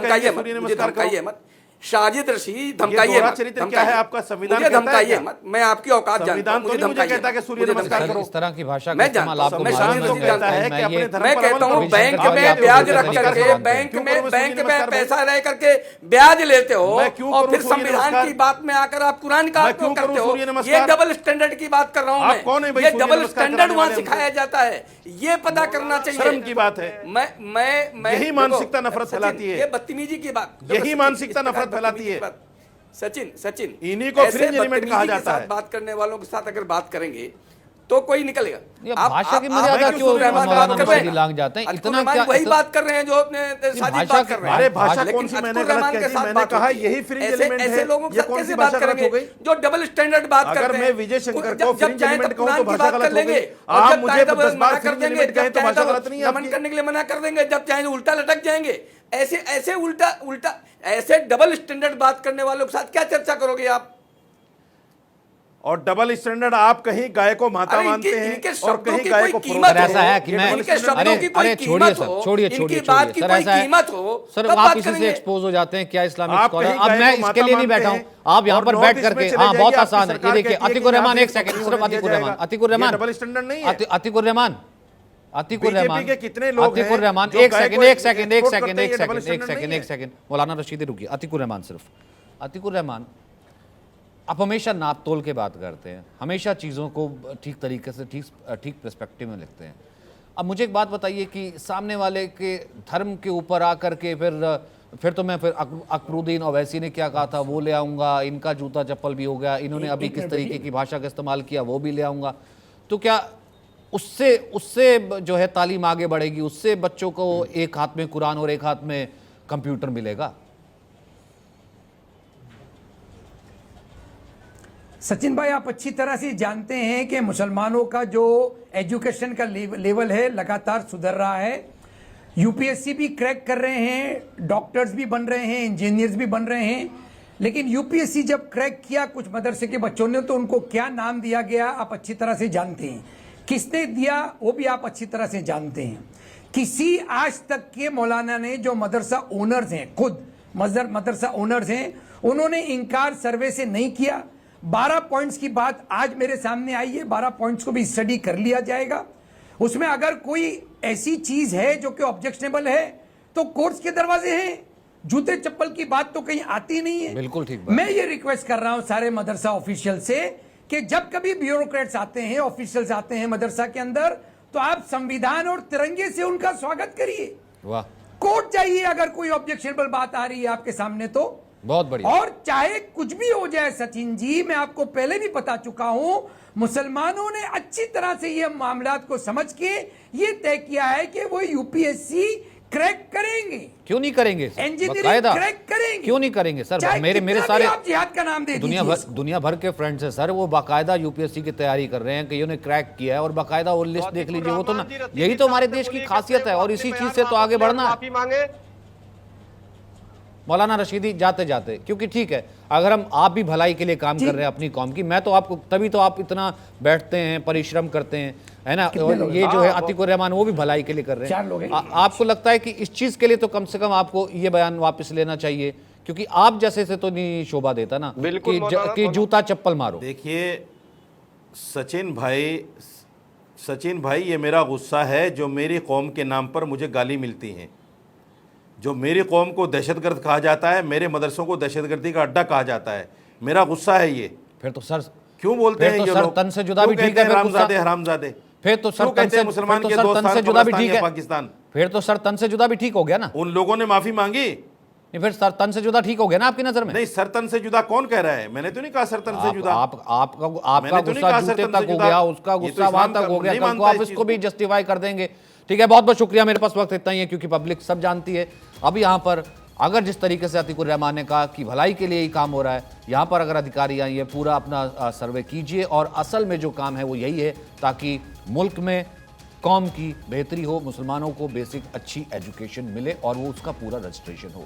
धमकाइए मत। शाजिद रशीद धमकाइए मत, चरित्र क्या है आपका? संविधान मुझे धमकाइए मत, मैं आपकी औकात जानता हूं, मुझे धमकाइए कहता है कि सूर्य नमस्कार करो। इस तरह की भाषा का मैं इस्तेमाल जानता आपको हूं, मैं मालूम शाजिद है। कहता है कि मैं अपने ये- धर्म मैं पर कहता अमल हूँ करो। बैंक विजय में शंकर ब्याज तिवारी रख आपको करके, जवाब बैंक क्यों में करूं सूर्य नमस्कार पैसा रह करके ब्याज लेते हो, मैं क्यों और करूं फिर सूर्य संविधान नमस्कार? की बात में आकर आप कुरान का मैं क्यों उपयोग करते करूं हो। सूर्य ये नमस्कार? डबल स्टैंडर्ड की बात कर रहा हूँ आप कौन है भाई मैं। ये सूर्य डबल नमस्कार स्टैंडर्ड कराने वहां वाले सिखाया जाता है, ये पता करना चाहिए। शर्म की बात है। मैं यही मानसिकता नफरत फैलाती है। ये बदतमीजी की बात, यही मानसिकता नफरत फैलाती है। सचिन इन्हीं को ऐसे फ्रिंज एलिमेंट कहा बदतमीजी के जाता साथ है। बात करने वालों के साथ अगर बात करेंगे तो कोई निकलेगा। ये भाषा की मर्यादा क्यों मौलाना रशीदी लांग जाते हैं? इतना क्या वही बात कर रहे हैं जो अपने साजिद बात कर रहे हैं। अरे भाषा लेकिन कौन सी मैंने अतिकुर गलत रहमान कह के दी? साथ मैंने बात कहा होती है। यही फ्रिंज ऐसे एलिमेंट है। ऐसे लोगों के ये साथ कौन सी कैसे भाषा बात गलत करेंगे हो गई? जो डबल स्टैंडर्ड बात अगर करते हैं। मैं विजय शंकर को जब फ्रिंज चाहे एलिमेंट तो कहूं तो कुरान की भाषा बात गलत कर हो लेंगे, गई। और आप जब मुझे चाहे तो 10 बार मना कर फ्रिंज देंगे, एलिमेंट कहे जब तो चाहे भाषा तो गलत नहीं है नमन आपकी? करने के लिए मना कर देंगे, जब चाहे उल्टा लटक जाएंगे। ऐसे उल्टा ऐसे डबल स्टैंडर्ड बात करने वालों के साथ क्या चर्चा करोगे आप? और डबल स्टैंडर्ड आप कहीं गाय को माता अरे मानते इनके हैं और शब्दों कहीं की गाय कोई को कीमत सर ऐसा है कि हो, मैं इनके शब्दों की कोई अरे कीमत हो, छोड़िए इनकी बात की सर कोई ऐसा है कीमत हो, सर तब आप बात इसी से करेंगे। एक्सपोज हो जाते हैं क्या इस्लामिक आप स्कॉलर? कहीं अब गाय मैं को इसके माता लिए नहीं मानते बैठा हूँ, हैं आप यहाँ और पर नॉर्थ बैठ ईस्ट में करके, चले हाँ बहुत जाइए, आसान है। आपकी ये देखिए सरकार कहती है अतिकुर कि रहमान, यहाँ एक पे सेकंड, इसको सिर्फ नहीं अतिकुर दिया रहमान, जाएगा। अतिकुर ये रहमान, डबल स्टैंडर्ड नहीं है। अतिकुर रहमान, अतिकुर बीजेपी रहमान, के कितने लोग हैं अतिकुर रहमान, जो एक गाय सेकंड को एक सेकंड एक export सेकंड करते हैं, एक ये double सेकंड एक standard सेकंड नहीं एक सेकंड मौलाना रशीदी रुकिए। अतिकुर रहमान सिर्फ, अतिकुर रहमान, आप हमेशा नाप तोल के बात करते हैं, हमेशा चीज़ों को ठीक तरीके से ठीक पर्सपेक्टिव में लिखते हैं। अब मुझे एक बात बताइए कि सामने वाले के धर्म के ऊपर आकर के फिर तो मैं अकबरुद्दीन ओवैसी ने क्या कहा था वो ले आऊँगा, इनका जूता चप्पल भी हो गया, इन्होंने अभी किस तरीके की भाषा का इस्तेमाल किया वो भी ले आऊँगा, तो क्या उससे जो है तालीम आगे बढ़ेगी? उससे बच्चों को एक हाथ में कुरान और एक हाथ में कंप्यूटर मिलेगा? सचिन भाई, आप अच्छी तरह से जानते हैं कि मुसलमानों का जो एजुकेशन का लेवल है लगातार सुधर रहा है। यूपीएससी भी क्रैक कर रहे हैं, डॉक्टर्स भी बन रहे हैं, इंजीनियर्स भी बन रहे हैं। लेकिन यूपीएससी जब क्रैक किया कुछ मदरसे के बच्चों ने, तो उनको क्या नाम दिया गया आप अच्छी तरह से जानते हैं। किसने दिया वो भी आप अच्छी तरह से जानते हैं। किसी आज तक के मौलाना ने, जो मदरसा ओनर्स हैं, खुद मदरसा ओनर्स हैं, उन्होंने इनकार सर्वे से नहीं किया। 12 पॉइंट्स की बात आज मेरे सामने आई है, 12 पॉइंट्स को भी स्टडी कर लिया जाएगा। उसमें अगर कोई ऐसी चीज है जो कि ऑब्जेक्शनेबल है तो कोर्ट्स के दरवाजे हैं। जूते चप्पल की बात तो कहीं आती नहीं है। बिल्कुल ठीक बात। मैं ये रिक्वेस्ट कर रहा हूं सारे मदरसा ऑफिशियल से कि जब कभी ब्यूरोक्रेट्स आते हैं, ऑफिशियल्स आते हैं मदरसा के अंदर, तो आप संविधान और तिरंगे से उनका स्वागत करिए। वाह, कोर्ट जाइए अगर कोई ऑब्जेक्शनेबल बात आ रही है आपके सामने तो। बहुत बढ़िया। और चाहे कुछ भी हो जाए सचिन जी, मैं आपको पहले भी बता चुका हूं, मुसलमानों ने अच्छी तरह से ये मामलात को समझ के ये तय किया है कि वो यूपीएससी क्रैक करेंगे। क्यों नहीं करेंगे? इंजीनियरिंग क्रैक करेंगे। क्यों नहीं करेंगे सर? चाहे मेरे कितना सारे भी आप जिहाद का नाम दे दुनिया भर के फ्रेंड्स हैं सर, वो बाकायदा यूपीएससी की तैयारी कर रहे हैं कि उन्होंने क्रैक किया है, और बाकायदा वो लिस्ट देख लीजिए। वो तो ना, यही तो हमारे देश की खासियत है, और इसी चीज से तो आगे बढ़ना है। मौलाना रशीदी, जाते जाते, क्योंकि ठीक है अगर आप भी भलाई के लिए काम कर रहे हैं अपनी कौम की, मैं तो आपको, तभी तो आप इतना बैठते हैं, परिश्रम करते हैं, है ना। और ये जो है अतीकुर रहमान, वो भी भलाई के लिए कर रहे हैं। आपको लगता है कि इस चीज के लिए तो कम से कम आपको ये बयान वापस लेना चाहिए, क्योंकि आप जैसे से तो नहीं शोभा देता ना कि जूता चप्पल मारो। देखिए सचिन भाई, ये मेरा गुस्सा है जो मेरी कौम के नाम पर मुझे गाली मिलती हैं, जो मेरी कौम को दहशतगर्द कहा जाता है, मेरे मदरसों को दहशतगर्दी का अड्डा कहा जाता है। मेरा गुस्सा है ये। फिर तो सर क्यों बोलते हैं ये लोग? तन से जुदा भी ठीक है, हरामजादे। फिर तो सर तन से मुसलमान के तन से जुदा भी ठीक है पाकिस्तान। फिर तो सर तन से जुदा भी ठीक हो गया ना। उन लोगों ने माफी मांगी, नहीं फिर सर तन से जुदा ठीक हो गया ना आपकी नजर में? नहीं, सर तन से जुदा कौन कह रहा है? मैंने तो नहीं कहा सर तन से जुदा। आपका गुस्सा जूते तक हो गया, उसका गुस्सा वहां तक हो गया, कल को आप इसको भी जस्टिफाई कर देंगे। ठीक है, बहुत बहुत शुक्रिया। मेरे पास वक्त इतना ही है क्योंकि पब्लिक सब जानती है। अब यहाँ पर अगर जिस तरीके से अतीकुर रहमान ने कहा कि भलाई के लिए ही काम हो रहा है, यहाँ पर अगर अधिकारी आए, ये पूरा अपना सर्वे कीजिए, और असल में जो काम है वो यही है ताकि मुल्क में कौम की बेहतरी हो, मुसलमानों को बेसिक अच्छी एजुकेशन मिले और वो उसका पूरा रजिस्ट्रेशन हो।